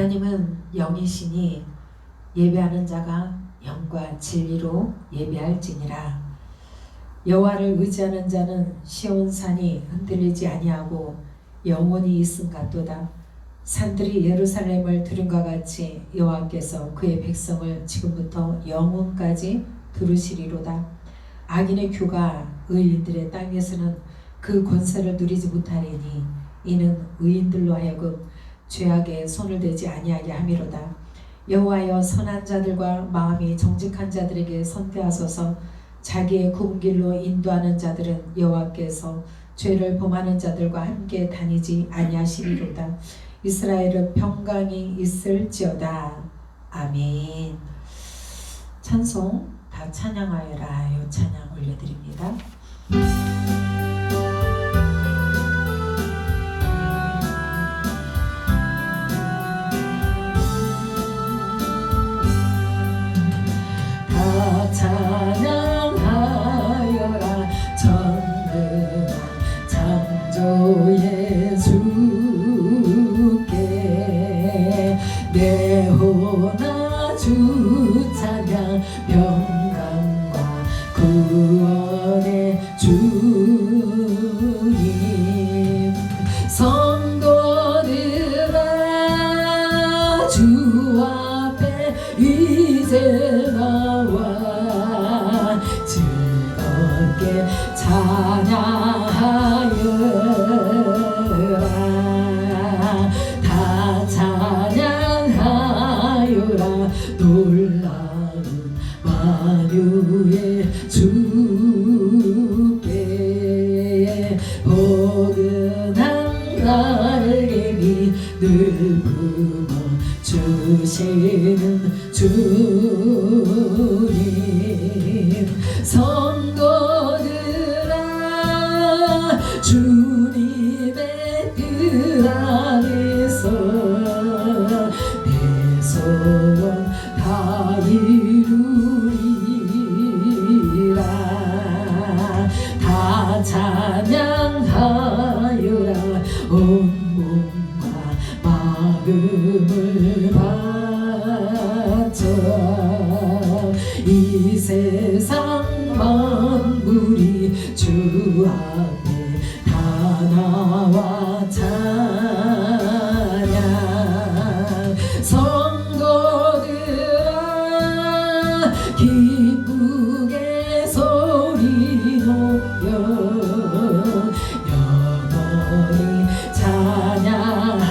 하나님은 영이시니 예배하는 자가 영과 진리로 예배할지니라. 여호와를 의지하는 자는 시온 산이 흔들리지 아니하고 영원히 있음 같도다. 산들이 예루살렘을 두림과 같이 여호와께서 그의 백성을 지금부터 영원까지 두르시리로다. 악인의 규가 의인들의 땅에서는 그 권세를 누리지 못하리니 이는 의인들로 하여금 죄악에 손을 대지 아니하게 함이로다. 여호와여, 선한 자들과 마음이 정직한 자들에게 선대하소서. 자기의 굽은 길로 인도하는 자들은 여호와께서 죄를 범하는 자들과 함께 다니지 아니하시리로다. 이스라엘은 평강이 있을지어다. 아멘. 찬송 다 찬양하여라. 요 찬양 올려드립니다. 다 찬양하여라. 전능한 창조의 주께 내 호나 주 찬양. 평강과 구원의 주님. 성도들아, 주 앞에 이제 나와 즐겁게 찬양하여라. 다 찬양하여라. 놀라운 만유의 주께 포근한 날개미 늘 부어주시는 주님. 성도들아, 주님의 뜻 안에서 내 소원 다 이루리라. 다 찬양하여라. 온 몸과 마음을 바쳐 이 세상 만물이 주 앞에 다 나와 찬양. 성도들아, 기쁘게 소리 높여 영원히 찬양하여라.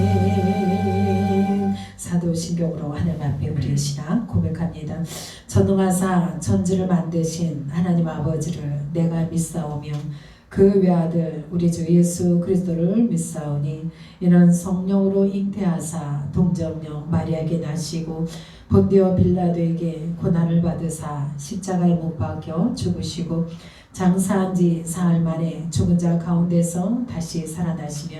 아멘. 사도신경으로 하나님 앞에 우리의 신앙 고백합니다. 전능하사 천지를 만드신 하나님 아버지를 내가 믿사오며 그 외아들 우리 주 예수 그리스도를 믿사오니 이는 성령으로 잉태하사 동정녀 마리아에게 나시고 본디오 빌라도에게 고난을 받으사 십자가에 못 박혀 죽으시고 장사한 지 사흘 만에 죽은 자 가운데서 다시 살아나시며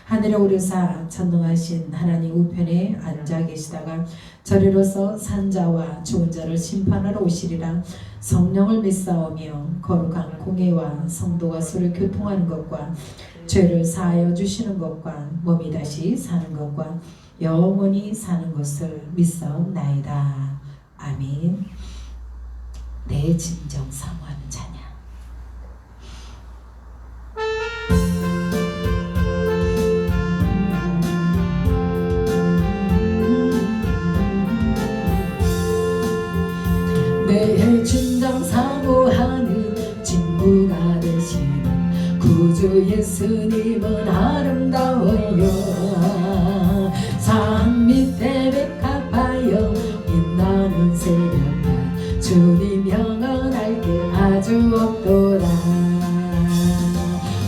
하늘에 오르사 전능하신 하나님 우편에 앉아 계시다가 저리로서 산자와 죽은 자를 심판하러 오시리라. 성령을 믿사오며 거룩한 공예와 성도가 서로 교통하는 것과 죄를 사하여 주시는 것과 몸이 다시 사는 것과 영원히 사는 것을 믿사옵나이다. 아멘. 내 진정 사모하는 찬양. 내 진정 사모하는 친구가 되시는 구주 예수님은 아름다워요. 산 밑에 백합하여 빛나는 새벽날 주님 영원할 게 아주 없도다.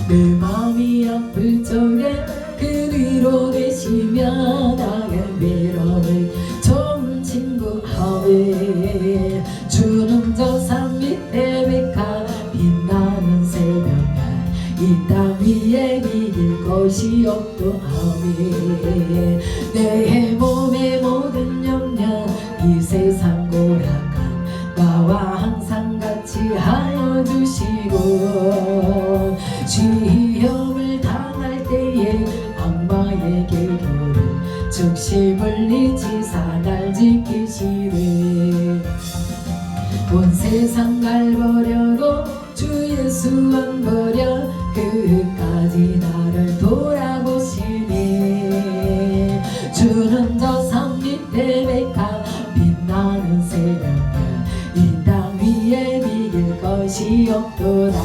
내 마음이 아플 적에 그 위로 되시며 나의 위로를 좋은 친구 하네. 주는 저 산 밑에 백합 빛나는 새벽날 이 땅 위에 이길 것이 없도하네. 내 몸의 모든 영양 이 세상 고락한 나와 항상 같이 하여 주시고 세상 날 버려도 주 예수 안 버려 끝까지 나를 돌아보시니 주는 저 산 밑에 백합 빛나는 새벽별 이 땅 위에 비길 것이 없도다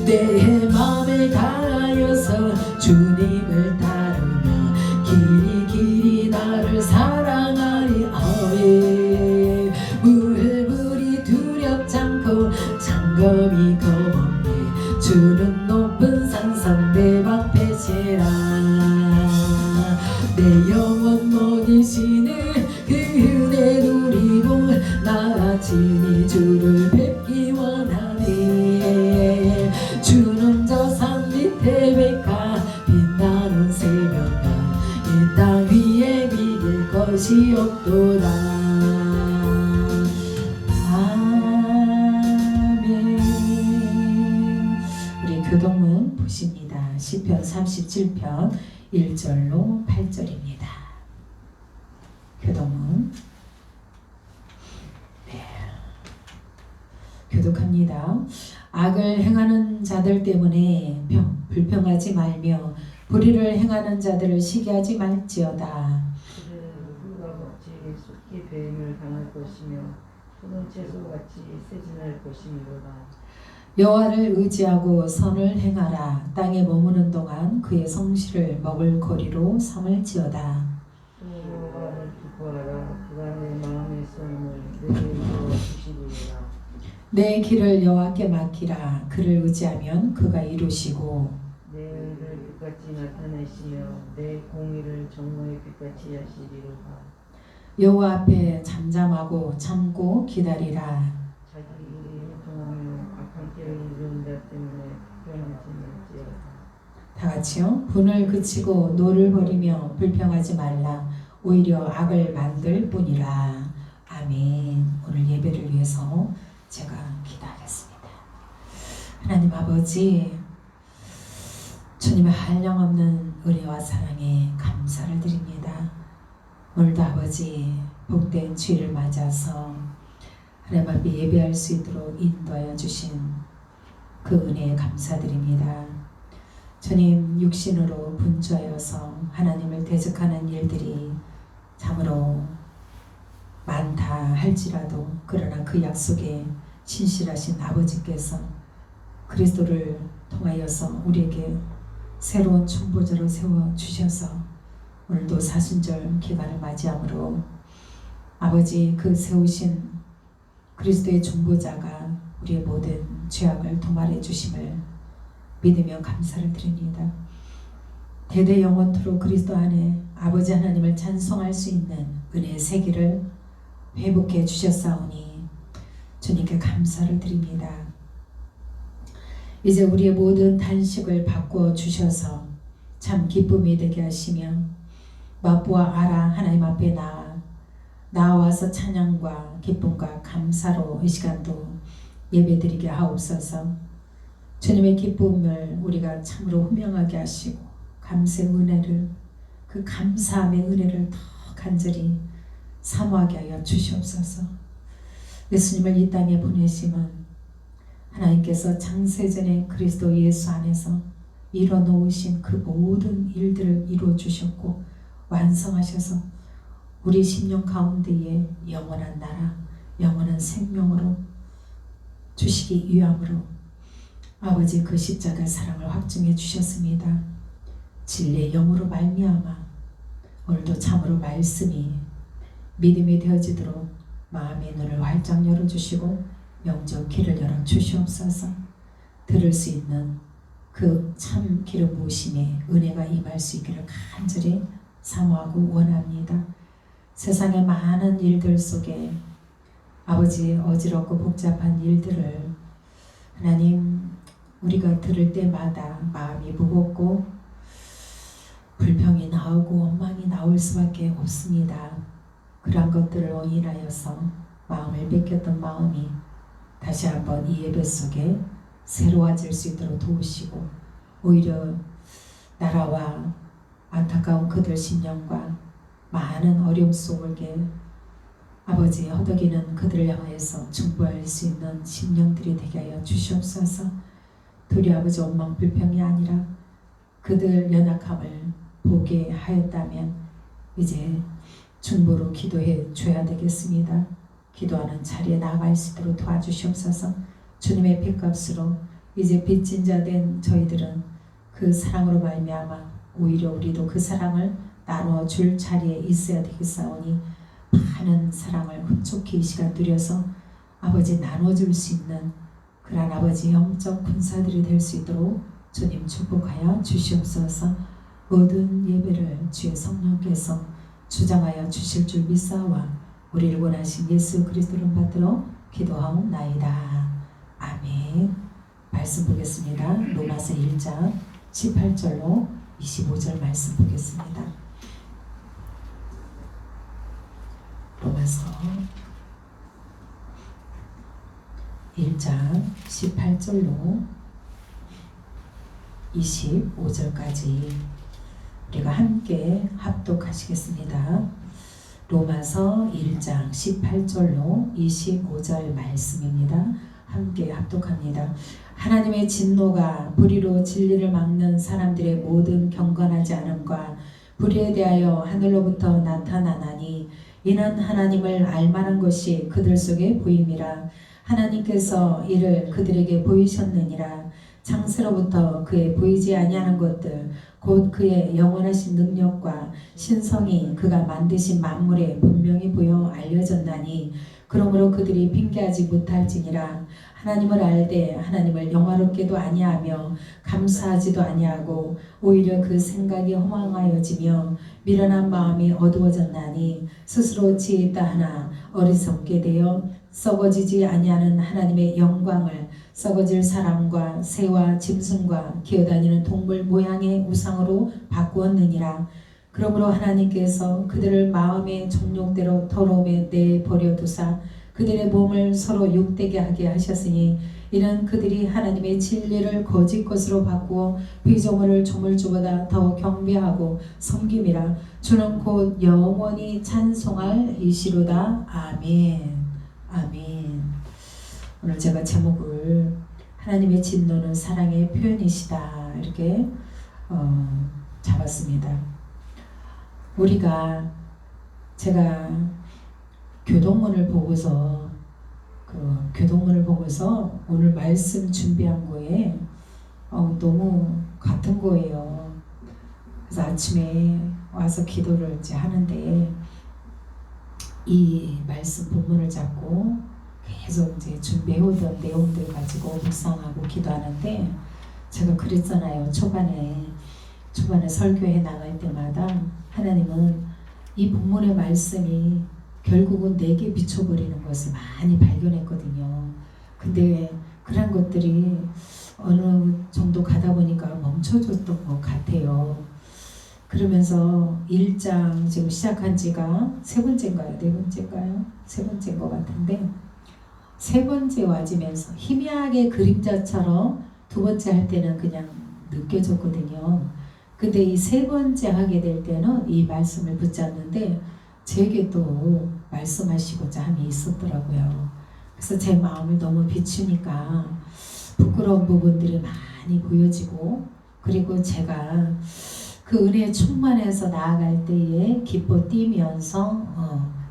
내 맘을 다하여서 주님을 따르며 길이 길이 나를 사랑하리 아멘 물불이 두렵지 않고 장검이 검었네 주는 높은 산성 내 방패시라 내 영혼 못 이시는 그 은혜 누리고 나 친히 주를 뵙기 원하네 주는 저 산 밑에 백합 빛나는 새벽별 이 땅 위에 비길 것이 없도다 아멘 우리 교동문 보십니다. 시편 37편 1절로 8절입니다. 교동문 교독합니다. 악을 행하는 자들 때문에 불평하지 말며 불의를 행하는 자들을 시기하지 말지어다. 그들은 흙과 같이 쏟기 배임을 당할 것이며 푸른 채소같이 세진할 것이미로다. 여호와를 의지하고 선을 행하라. 땅에 머무는 동안 그의 성실을 먹을 거리로 삼을지어다. 또 여호와를 기뻐하라. 그가 내 마음의 소원을 내게 이루어 주시리라. 내 길을 여호와께 맡기라. 그를 의지하면 그가 이루시고 내 의를 빛같이 나타내시며 내 공의를 정오의 빛같이 하시리로다. 여호와 앞에 잠잠하고 참고 기다리라. 자기 일이 형통하며 악한 길을 이루는 자 때문에 불평하지 말지어다. 다 같이요. 분을 그치고 노를 버리며 불평하지 말라. 오히려 악을 만들 뿐이라. 아멘. 오늘 예배를 위해서 제가 기도하겠습니다. 하나님 아버지, 주님의 한량없는 은혜와 사랑에 감사를 드립니다. 오늘도 아버지 복된 주일을 맞아서 하나님 앞에 예배할 수 있도록 인도하여 주신 그 은혜에 감사드립니다. 주님, 육신으로 분주하여서 하나님을 대적하는 일들이 참으로 많다 할지라도 그러나 그 약속에 신실하신 아버지께서 그리스도를 통하여서 우리에게 새로운 중보자로 세워주셔서 오늘도 사순절 기간을 맞이함으로 아버지 그 세우신 그리스도의 중보자가 우리의 모든 죄악을 도말해 주심을 믿으며 감사를 드립니다. 대대 영원토록 그리스도 안에 아버지 하나님을 찬송할 수 있는 은혜의 세기를 회복해 주셨사오니 주님께 감사를 드립니다. 이제 우리의 모든 단식을 바꾸어 주셔서 참 기쁨이 되게 하시며 맛보아 알아 하나님 앞에 나와서 찬양과 기쁨과 감사로 이 시간도 예배드리게 하옵소서. 주님의 기쁨을 우리가 참으로 후명하게 하시고 감사의 은혜를 그 감사함의 은혜를 더 간절히 사모하게 하여 주시옵소서. 예수님을 이 땅에 보내심은 하나님께서 창세전에 그리스도 예수 안에서 이뤄놓으신 그 모든 일들을 이루어 주셨고 완성하셔서 우리 심령 가운데에 영원한 나라, 영원한 생명으로 주시기 위함으로 아버지 그 십자가 사랑을 확증해 주셨습니다. 진리의 영으로 말미암아 오늘도 참으로 말씀이 믿음이 되어지도록 마음의 눈을 활짝 열어주시고 영적 귀를 열어 주시옵소서. 들을 수 있는 그 참 기름 부으심의 은혜가 임할 수 있기를 간절히 사모하고 원합니다. 세상의 많은 일들 속에 아버지 어지럽고 복잡한 일들을 하나님 우리가 들을 때마다 마음이 무겁고 불평이 나오고 원망이 나올 수밖에 없습니다. 그러한 것들을 인하여서 마음을 뺏겼던 마음이 다시 한번 이 예배 속에 새로워질 수 있도록 도우시고 오히려 나라와 안타까운 그들 심령과 많은 어려움 속에 아버지 허덕이는 그들을 향하여서 중보할 수 있는 심령들이 되게 하여 주시옵소서. 도리 아버지 원망 불평이 아니라 그들 연약함을 보게 하였다면 이제 중보로 기도해 줘야 되겠습니다. 기도하는 자리에 나아갈 수 있도록 도와주시옵소서. 주님의 핏값으로 이제 빚진 자 된 저희들은 그 사랑으로 말미암아 오히려 우리도 그 사랑을 나누어 줄 자리에 있어야 되겠사오니 많은 사랑을 흡족히 이 시간 누려서 아버지 나눠줄 수 있는 그런 아버지 영적 군사들이 될 수 있도록 주님 축복하여 주시옵소서. 모든 예배를 주의 성령께서 주장하여 주실 줄 믿사오와 우리를 원하신 예수 그리스도를 받들어 기도하옵나이다. 아멘. 말씀 보겠습니다. 로마서 1장 18절로 25절 말씀 보겠습니다. 로마서 1장 18절로 25절까지 우리가 함께 합독하시겠습니다. 로마서 1장 18절로 25절 말씀입니다. 함께 합독합니다. 하나님의 진노가 불의로 진리를 막는 사람들의 모든 경건하지 않음과 불의에 대하여 하늘로부터 나타나나니 이는 하나님을 알만한 것이 그들 속에 보임이라. 하나님께서 이를 그들에게 보이셨느니라. 창세로부터 그의 보이지 아니하는 것들 곧 그의 영원하신 능력과 신성이 그가 만드신 만물에 분명히 보여 알려졌나니 그러므로 그들이 핑계하지 못할지니라. 하나님을 알되 하나님을 영화롭게도 아니하며 감사하지도 아니하고 오히려 그 생각이 허망하여지며 미련한 마음이 어두워졌나니 스스로 지혜있다 하나 어리석게 되어 썩어지지 아니하는 하나님의 영광을 썩어질 사람과 새와 짐승과 기어다니는 동물 모양의 우상으로 바꾸었느니라. 그러므로 하나님께서 그들을 마음의 정욕대로 더러움에 내버려 두사 그들의 몸을 서로 욕되게 하게 하셨으니 이는 그들이 하나님의 진리를 거짓 것으로 바꾸어 피조물을 조물주보다 더 경배하고 섬김이라. 주는 곧 영원히 찬송할 이시로다. 아멘. 아멘. 오늘 제가 제목을 하나님의 진노는 사랑의 표현이시다 이렇게 잡았습니다. 제가 교동문을 보고서 오늘 말씀 준비한 거에 너무 같은 거예요. 그래서 아침에 와서 기도를 이제 하는데 이 말씀 본문을 잡고 계속 이제 준비해오던 내용들 가지고 묵상하고 기도하는데 제가 그랬잖아요. 초반에 설교해 나갈 때마다 하나님은 이 본문의 말씀이 결국은 내게 비춰버리는 것을 많이 발견했거든요. 근데 그런 것들이 어느 정도 가다 보니까 멈춰졌던 것 같아요. 그러면서 1장 지금 시작한 지가 세 번째인가요? 네 번째인가요? 세 번째인 것 같은데 세 번째 와지면서 희미하게 그림자처럼 두 번째 할 때는 그냥 느껴졌거든요. 근데 이 세 번째 하게 될 때는 이 말씀을 붙잡는데 제게 또 말씀하시고자 함이 있었더라고요. 그래서 제 마음을 너무 비추니까 부끄러운 부분들이 많이 보여지고 그리고 제가 그 은혜에 충만해서 나아갈 때에 기뻐 뛰면서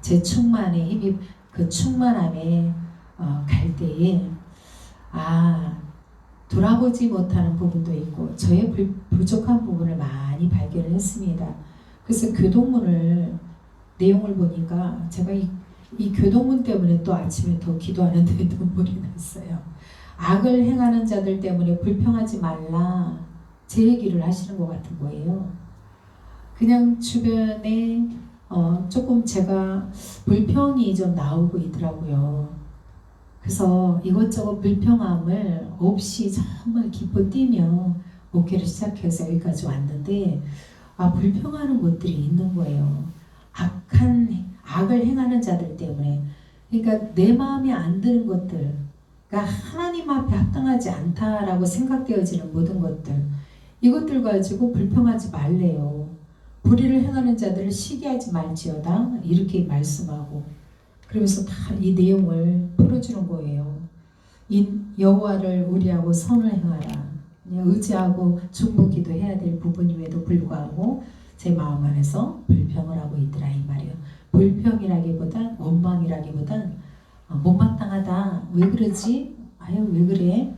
제 충만의 힘이 그 충만함에 갈 때에 돌아보지 못하는 부분도 있고 저의 부족한 부분을 많이 발견했습니다. 그래서 교동문을 내용을 보니까 제가 이 교동문 때문에 또 아침에 더 기도하는데 눈물이 났어요. 악을 행하는 자들 때문에 불평하지 말라 제 얘기를 하시는 것 같은 거예요. 그냥 주변에 조금 제가 불평이 좀 나오고 있더라고요. 그래서 이것저것 불평함을 없이 정말 기뻐 뛰며 목회를 시작해서 여기까지 왔는데 불평하는 것들이 있는 거예요. 악을 행하는 자들 때문에. 그러니까 내 마음에 안 드는 것들, 그러니까 하나님 앞에 합당하지 않다라고 생각되어지는 모든 것들, 이것들 가지고 불평하지 말래요. 불의를 행하는 자들을 시기하지 말지어다 이렇게 말씀하고, 그러면서 다 이 내용을 풀어주는 거예요. 여호와를 우리하고 선을 행하라. 그냥 의지하고 중보기도 해야 될 부분임에도 불구하고 제 마음 안에서 불평을 하고 있더라 이 말이에요. 불평이라기보단 원망이라기보단 못마땅하다. 왜 그러지? 아유 왜 그래?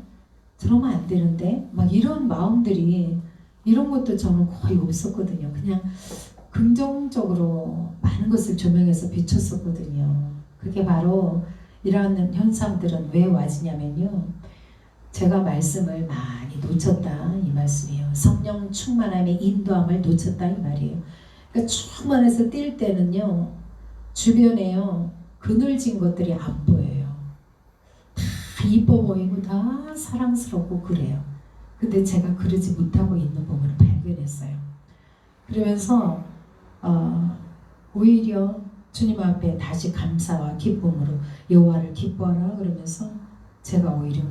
저러면 안 되는데? 막 이런 마음들이 이런 것도 저는 거의 없었거든요. 그냥 긍정적으로 많은 것을 조명해서 비췄었거든요. 그게 바로 이러한 현상들은 왜 와지냐면요. 제가 말씀을 많이 놓쳤다 이 말씀이에요. 성령 충만함의 인도함을 놓쳤다 이 말이에요. 그러니까 충만해서 뛸 때는요. 주변에요. 그늘진 것들이 안 보여요. 다 이뻐 보이고 다 사랑스럽고 그래요. 근데 제가 그러지 못하고 있는 부분을 발견했어요. 그러면서 오히려 주님 앞에 다시 감사와 기쁨으로 여호와를 기뻐하라 그러면서 제가 오히려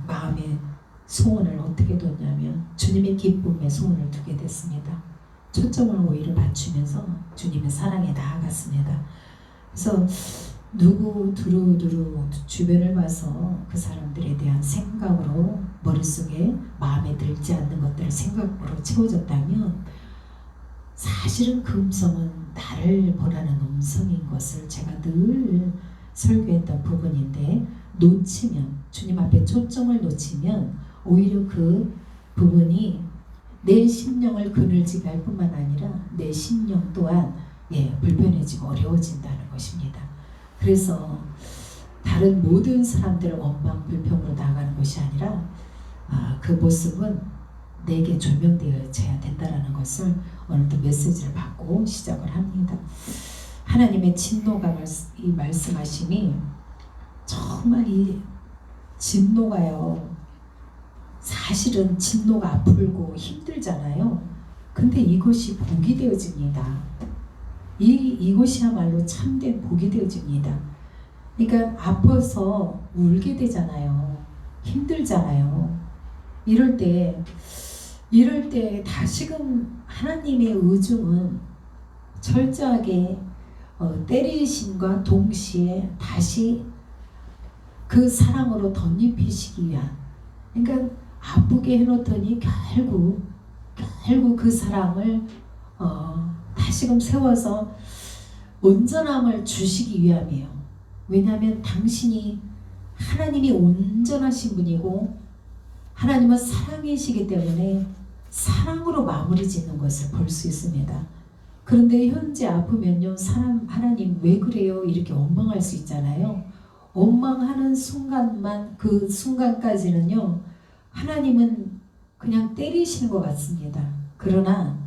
마음의 소원을 어떻게 뒀냐면 주님의 기쁨에 소원을 두게 됐습니다. 초점을 오히려 맞추면서 주님의 사랑에 나아갔습니다. 그래서 누구 두루두루 주변을 봐서 그 사람들에 대한 생각으로 머릿속에 마음에 들지 않는 것들을 생각으로 채워졌다면 사실은 그 음성은 나를 보라는 음성인 것을 제가 늘 설교했던 부분인데 놓치면 주님 앞에 초점을 놓치면 오히려 그 부분이 내 심령을 그늘지게 할 뿐만 아니라 내 심령 또한 불편해지고 어려워진다는 것입니다. 그래서 다른 모든 사람들을 원망 불평으로 나아가는 것이 아니라 그 모습은 내게 조명되어져야 된다는 것을 오늘도 메시지를 받고 시작을 합니다. 하나님의 진노가 이 말씀하심이 정말 이 진노가요. 사실은 진노가 아프고 힘들잖아요. 근데 이것이 복이 되어집니다. 이것이야말로 참된 복이 되어집니다. 그러니까 아파서 울게 되잖아요. 힘들잖아요. 이럴 때 다시금 하나님의 의중은 철저하게 때리심과 동시에 다시 그 사랑으로 덧입히시기 위한, 그러니까 아프게 해놓더니 결국 그 사랑을 다시금 세워서 온전함을 주시기 위함이에요. 왜냐하면 당신이 하나님이 온전하신 분이고 하나님은 사랑이시기 때문에 사랑으로 마무리 짓는 것을 볼 수 있습니다. 그런데 현재 아프면요, 하나님 왜 그래요? 이렇게 원망할 수 있잖아요. 원망하는 순간만, 그 순간까지는요, 하나님은 그냥 때리시는 것 같습니다. 그러나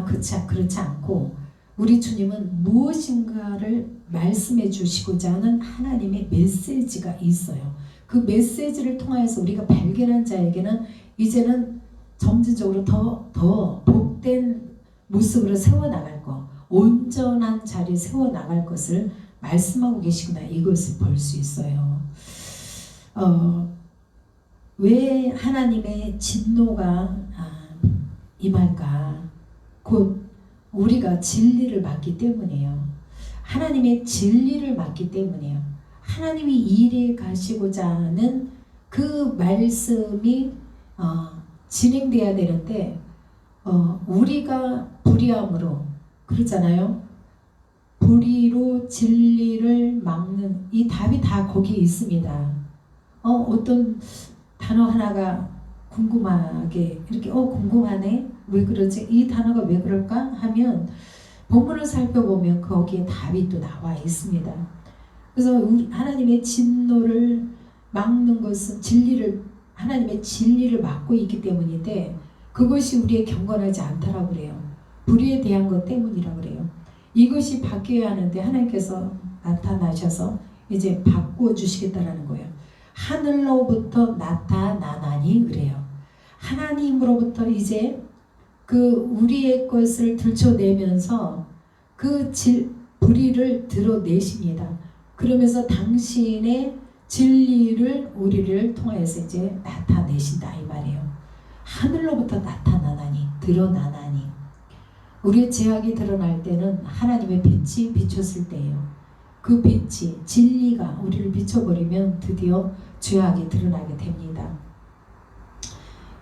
그렇지 않고 우리 주님은 무엇인가를 말씀해 주시고자 하는 하나님의 메시지가 있어요. 그 메시지를 통해서 우리가 발견한 자에게는 이제는 점진적으로 더 복된 모습으로 세워나갈 것, 온전한 자리에 세워나갈 것을 말씀하고 계시구나, 이것을 볼 수 있어요. 왜 하나님의 진노가 임할까? 곧 우리가 진리를 맡기 때문이에요. 하나님의 진리를 맡기 때문이에요. 하나님이 일해 가시고자 하는 그 말씀이 진행돼야 되는데 우리가 불의함으로, 그렇잖아요. 불의로 진리를 막는 이 답이 다 거기에 있습니다. 어떤 단어 하나가 궁금하게 이렇게 궁금하네? 왜 그러지? 이 단어가 왜 그럴까? 하면 본문을 살펴보면 거기에 답이 또 나와 있습니다. 그래서 하나님의 진노를 막는 것은 하나님의 진리를 막고 있기 때문인데 그것이 우리의 경건하지 않다라고 그래요. 불의에 대한 것 때문이라고 그래요. 이것이 바뀌어야 하는데 하나님께서 나타나셔서 이제 바꿔주시겠다라는 거예요. 하늘로부터 나타나나니 그래요. 하나님으로부터 이제 그 우리의 것을 들춰내면서 그 불의를 드러내십니다. 그러면서 당신의 진리를 우리를 통해서 이제 나타내신다 이 말이에요. 하늘로부터 나타나나니, 드러나나니. 우리의 죄악이 드러날 때는 하나님의 빛이 비쳤을 때예요. 그 빛이 진리가 우리를 비춰버리면 드디어 죄악이 드러나게 됩니다.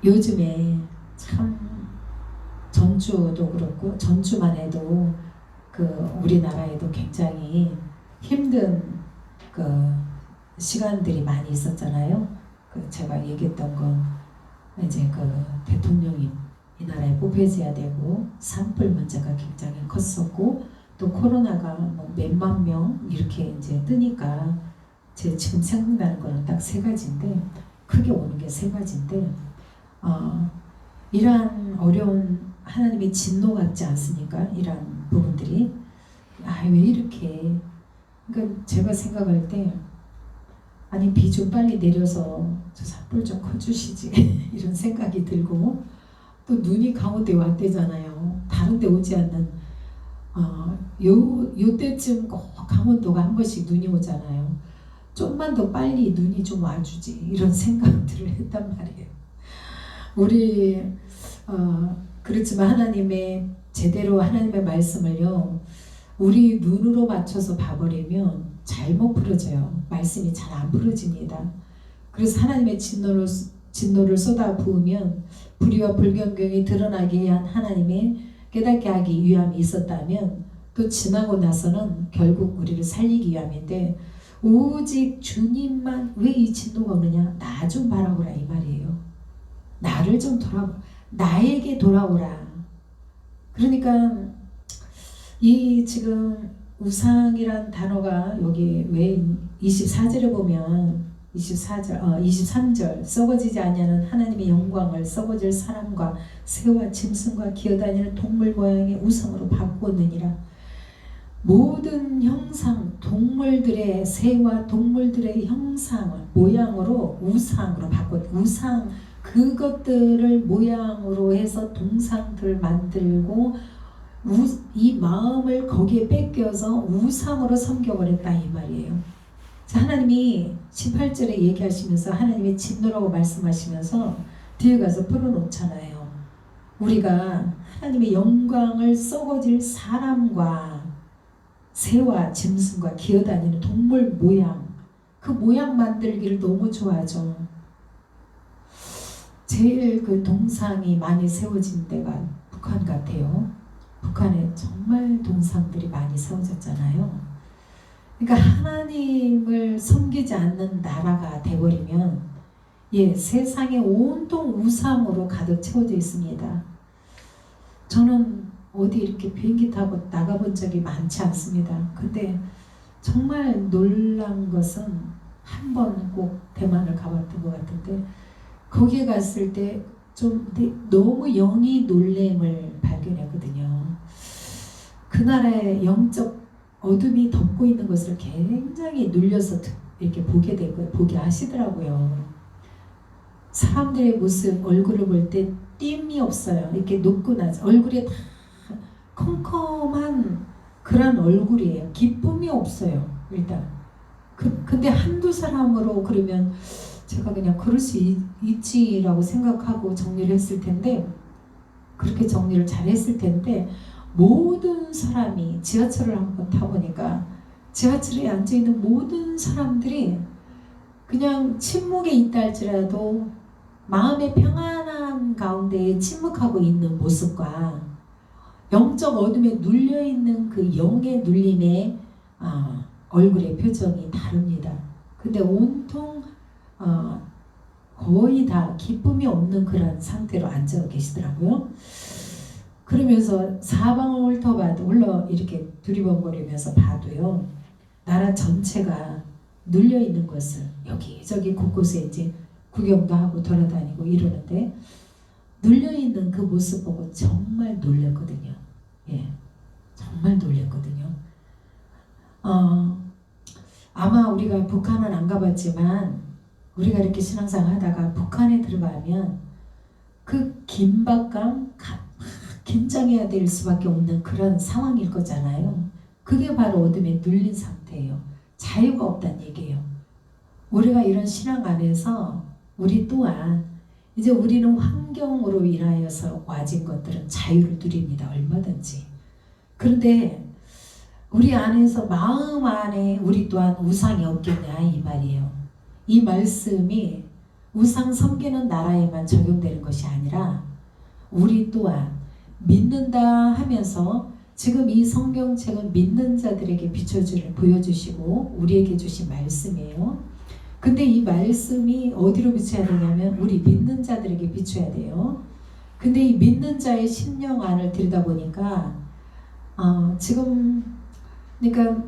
요즘에 참 전주도 그렇고 전주만 해도 그 우리나라에도 굉장히 힘든 그 시간들이 많이 있었잖아요. 그 제가 얘기했던 건 이제 그 대통령이 이 나라에 뽑혀져야 되고 산불 문제가 굉장히 컸었고 또 코로나가 뭐 몇만 명 이렇게 이제 뜨니까 제 지금 생각나는 거는 딱 세 가지인데 크게 오는 게 세 가지인데 이러한 어려운 하나님의 진노 같지 않습니까? 이러한 부분들이 왜 이렇게 그러니까 제가 생각할 때 아니 비 좀 빨리 내려서 저 산불 좀 꺼주시지 이런 생각이 들고 또 눈이 강원도에 왔대잖아요. 다른 데 오지 않는 요때쯤 꼭 강원도가 한 번씩 눈이 오잖아요. 좀만 더 빨리 눈이 좀 와주지 이런 생각들을 했단 말이에요. 우리 그렇지만 하나님의 제대로 하나님의 말씀을요 우리 눈으로 맞춰서 봐버리면 잘못 풀어져요. 말씀이 잘 안 풀어집니다. 그래서 하나님의 진노를 쏟아 부으면 불의와 불경경이 드러나게 위한 하나님의 깨닫게 하기 위함이 있었다면 또 지나고 나서는 결국 우리를 살리기 위함인데 오직 주님만 왜 이 진노가 오느냐? 나 좀 바라보라 이 말이에요. 나를 좀 나에게 돌아오라. 그러니까 이 지금 우상이란 단어가 여기 왜 24절에 보면 23절 썩어지지 아니하는 하나님의 영광을 썩어질 사람과 새와 짐승과 기어다니는 동물 모양의 우상으로 바꾸었느니라. 모든 형상 동물들의 새와 동물들의 형상을 모양으로 우상으로 바꿨 우상 그것들을 모양으로 해서 동상들 만들고 이 마음을 거기에 뺏겨서 우상으로 섬겨버렸다 이 말이에요. 하나님이 18절에 얘기하시면서 하나님의 진노라고 말씀하시면서 뒤에 가서 풀어놓잖아요. 우리가 하나님의 영광을 썩어질 사람과 새와 짐승과 기어다니는 동물 모양 그 모양 만들기를 너무 좋아하죠. 제일 그 동상이 많이 세워진 데가 북한 같아요. 북한에 정말 동상들이 많이 세워졌잖아요. 그러니까 하나님을 섬기지 않는 나라가 돼버리면 세상에 온통 우상으로 가득 채워져 있습니다. 저는 어디 이렇게 비행기 타고 나가본 적이 많지 않습니다. 근데 정말 놀란 것은 한 번 꼭 대만을 가봤던 것 같은데 거기에 갔을 때 좀 너무 영이 놀램을 발견했거든요. 그 나라의 영적 어둠이 덮고 있는 것을 굉장히 눌려서 이렇게 보게 하시더라고요. 사람들의 모습, 얼굴을 볼 때 띠임이 없어요. 이렇게 높고 낮아. 얼굴에 다 컴컴한 그런 얼굴이에요. 기쁨이 없어요. 일단. 근데 한두 사람으로 그러면 제가 그냥 그럴 수 있지라고 생각하고 정리를 했을 텐데 그렇게 정리를 잘 했을 텐데 모든 사람이 지하철을 한번 타보니까 지하철에 앉아있는 모든 사람들이 그냥 침묵에 있다 할지라도 마음의 평안함 가운데 침묵하고 있는 모습과 영적 어둠에 눌려있는 그 영의 눌림의 얼굴의 표정이 다릅니다. 근데 온통 거의 다 기쁨이 없는 그런 상태로 앉아 계시더라고요. 그러면서 사방을 훑어봐도 이렇게 두리번거리면서 봐도요. 나라 전체가 눌려있는 것을 여기저기 곳곳에 이제 구경도 하고 돌아다니고 이러는데 눌려있는 그 모습 보고 정말 놀랐거든요. 정말 놀랐거든요. 아마 우리가 북한은 안 가봤지만 우리가 이렇게 신앙생활 하다가 북한에 들어가면 그 긴박감, 긴장해야 될 수밖에 없는 그런 상황일 거잖아요. 그게 바로 어둠에 눌린 상태예요. 자유가 없다는 얘기예요. 우리가 이런 신앙 안에서 우리 또한 이제 우리는 환경으로 인하여서 와진 것들은 자유를 누립니다. 얼마든지. 그런데 우리 안에서 마음 안에 우리 또한 우상이 없겠냐 이 말이에요. 이 말씀이 우상 섬기는 나라에만 적용되는 것이 아니라 우리 또한 믿는다 하면서 지금 이 성경책은 믿는 자들에게 보여주시고 우리에게 주신 말씀이에요. 근데 이 말씀이 어디로 비춰야 되냐면 우리 믿는 자들에게 비춰야 돼요. 근데 이 믿는 자의 심령 안을 들여다보니까 지금 그러니까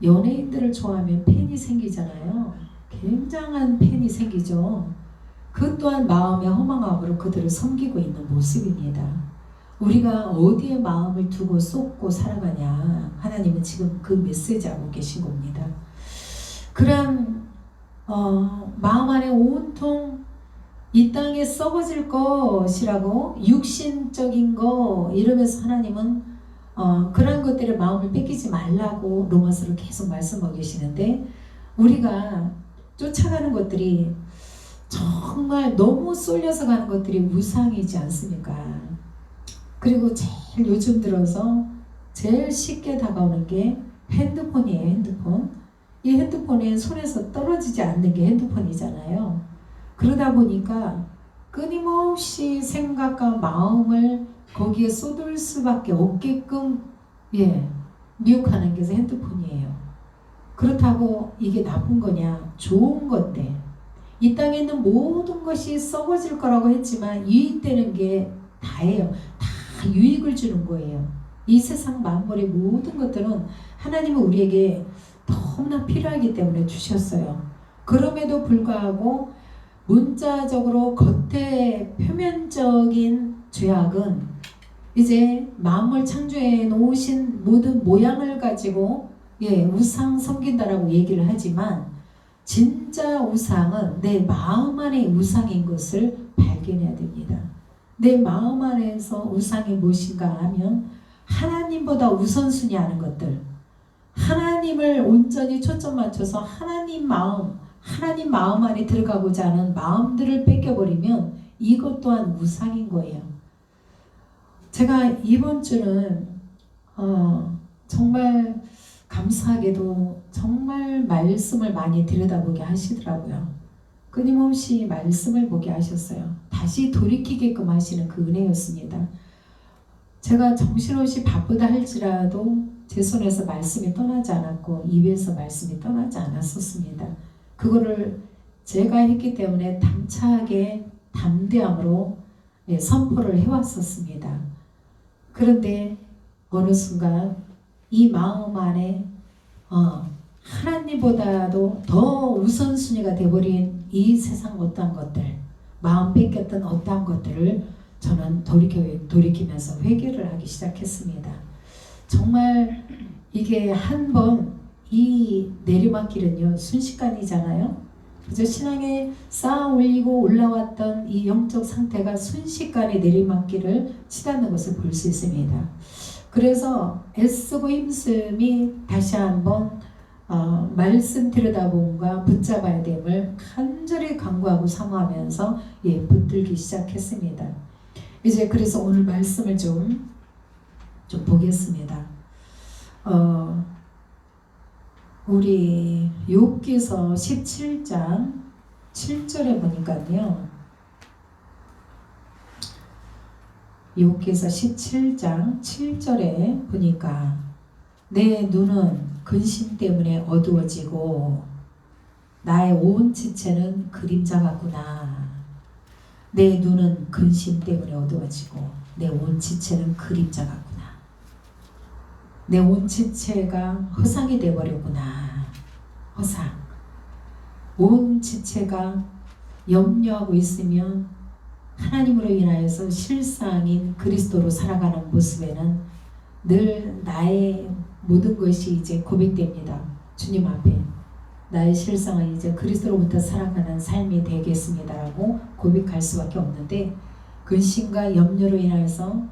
연예인들을 좋아하면 팬이 생기잖아요. 굉장한 팬이 생기죠. 그 또한 마음의 허망함으로 그들을 섬기고 있는 모습입니다. 우리가 어디에 마음을 두고 쏟고 살아가냐, 하나님은 지금 그 메시지하고 계신 겁니다. 그런 마음 안에 온통 이 땅에 썩어질 것이라고 육신적인 거 이러면서 하나님은 그런 것들의 마음을 뺏기지 말라고 로마서를 계속 말씀하고 계시는데, 우리가 쫓아가는 것들이 정말 너무 쏠려서 가는 것들이 우상이지 않습니까? 그리고 제일 요즘 들어서 제일 쉽게 다가오는 게 핸드폰이에요. 핸드폰. 이 핸드폰에 손에서 떨어지지 않는 게 핸드폰이잖아요. 그러다 보니까 끊임없이 생각과 마음을 거기에 쏟을 수밖에 없게끔 미혹하는 게 핸드폰이에요. 그렇다고 이게 나쁜 거냐? 좋은 건데 이 땅에 있는 모든 것이 썩어질 거라고 했지만 유익되는 게 다예요. 다 유익을 주는 거예요. 이 세상 만물의 모든 것들은 하나님은 우리에게 너무나 필요하기 때문에 주셨어요. 그럼에도 불구하고 문자적으로 겉에 표면적인 죄악은 이제 만물 창조해 놓으신 모든 모양을 가지고 우상 섬긴다라고 얘기를 하지만, 진짜 우상은 내 마음 안의 우상인 것을 발견해야 됩니다. 내 마음 안에서 우상이 무엇인가 하면 하나님보다 우선순위 하는 것들, 하나님을 온전히 초점 맞춰서 하나님 마음 안에 들어가고자 하는 마음들을 뺏겨버리면 이것 또한 우상인 거예요. 제가 이번 주는 정말 감사하게도 정말 말씀을 많이 들여다보게 하시더라고요. 끊임없이 말씀을 보게 하셨어요. 다시 돌이키게끔 하시는 그 은혜였습니다. 제가 정신없이 바쁘다 할지라도 제 손에서 말씀이 떠나지 않았고 입에서 말씀이 떠나지 않았었습니다. 그거를 제가 했기 때문에 당차게 담대함으로 선포를 해왔었습니다. 그런데 어느 순간 이 마음 안에 하나님보다도 더 우선순위가 되어버린 이 세상 어떠한 것들, 마음 뺏겼던 어떠한 것들을 저는 돌이키면서 회개를 하기 시작했습니다. 정말 이게 한번 이 내리막길은요 순식간이잖아요. 그저 신앙에 쌓아 올리고 올라왔던 이 영적 상태가 순식간에 내리막길을 치닫는 것을 볼 수 있습니다. 그래서 애쓰고 힘쓰미 다시 한번 말씀 들여다봄과 붙잡아야 됨을 간절히 간구하고 사모하면서 붙들기 시작했습니다. 이제 그래서 오늘 말씀을 좀 보겠습니다. 우리 욥기서 17장 7절에 보니까요. 욥기서 17장 7절에 보니까 내 눈은 근심 때문에 어두워지고 나의 온 지체는 그림자 같구나. 내 눈은 근심 때문에 어두워지고 내 온 지체는 그림자 같구나. 내 온 지체가 허상이 되어버렸구나. 허상. 온 지체가 염려하고 있으면 하나님으로 인하여서 실상인 그리스도로 살아가는 모습에는 늘 나의 모든 것이 이제 고백됩니다. 주님 앞에 나의 실상은 이제 그리스도로부터 살아가는 삶이 되겠습니다라고 고백할 수밖에 없는데, 근심과 염려로 인하여서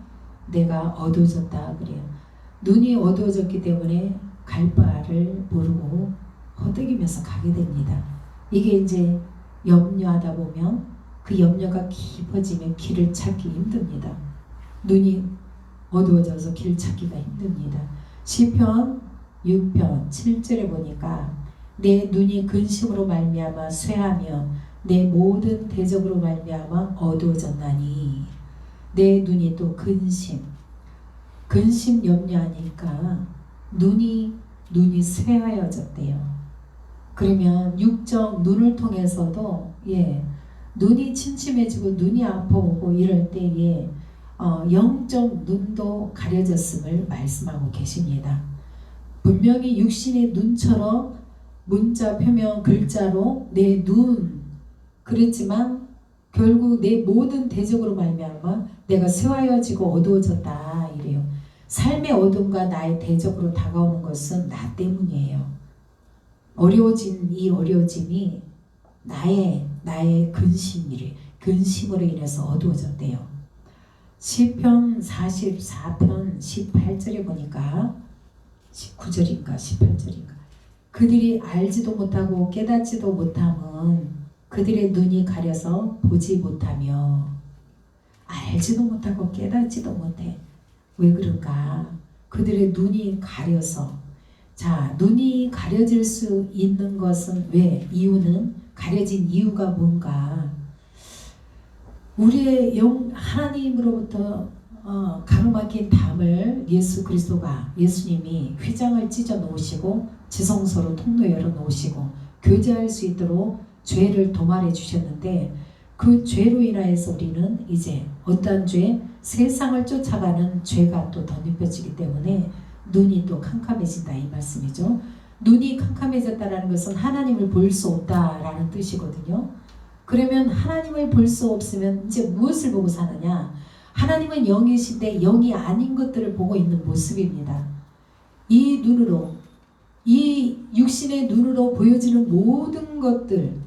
내가 어두워졌다 그래요. 눈이 어두워졌기 때문에 갈 바를 모르고 허덕이면서 가게 됩니다. 이게 이제 염려하다 보면 그 염려가 깊어지면 길을 찾기 힘듭니다. 눈이 어두워져서 길 찾기가 힘듭니다. 시편 6편 7절에 보니까 내 눈이 근심으로 말미암아 쇠하며 내 모든 대적으로 말미암아 어두워졌나니. 내 눈이 또 근심 염려하니까 눈이 쇠하여졌대요. 그러면 육적 눈을 통해서도 눈이 침침해지고 눈이 아파오고 이럴 때에 영적 눈도 가려졌음을 말씀하고 계십니다. 분명히 육신의 눈처럼 문자 표명 글자로 내 눈 그랬지만 결국 내 모든 대적으로 말미암아 내가 쇠하여지고 어두워졌다 이래요. 삶의 어둠과 나의 대적으로 다가오는 것은 나 때문이에요. 어려워진 이 어려워짐이 나의 근심으로 인해서 어두워졌대요. 시편 44편 18절에 보니까 19절인가 18절인가 그들이 알지도 못하고 깨닫지도 못함은 그들의 눈이 가려서 보지 못하며. 알지도 못하고 깨닫지도 못해. 왜 그런가? 그들의 눈이 가려서. 자, 눈이 가려질 수 있는 것은 왜? 이유는 가려진 이유가 뭔가? 우리의 하나님으로부터 가로막힌 담을 예수님이 휘장을 찢어 놓으시고 지성소로 통로 열어 놓으시고 교제할 수 있도록 죄를 도말해 주셨는데 그 죄로 인하여서 우리는 이제 어떠한 죄? 세상을 쫓아가는 죄가 또 덧입혀지기 때문에 눈이 또 캄캄해진다 이 말씀이죠. 눈이 캄캄해졌다는 것은 하나님을 볼 수 없다라는 뜻이거든요. 그러면 하나님을 볼 수 없으면 이제 무엇을 보고 사느냐? 하나님은 영이신데 영이 아닌 것들을 보고 있는 모습입니다. 이 눈으로, 이 육신의 눈으로 보여지는 모든 것들을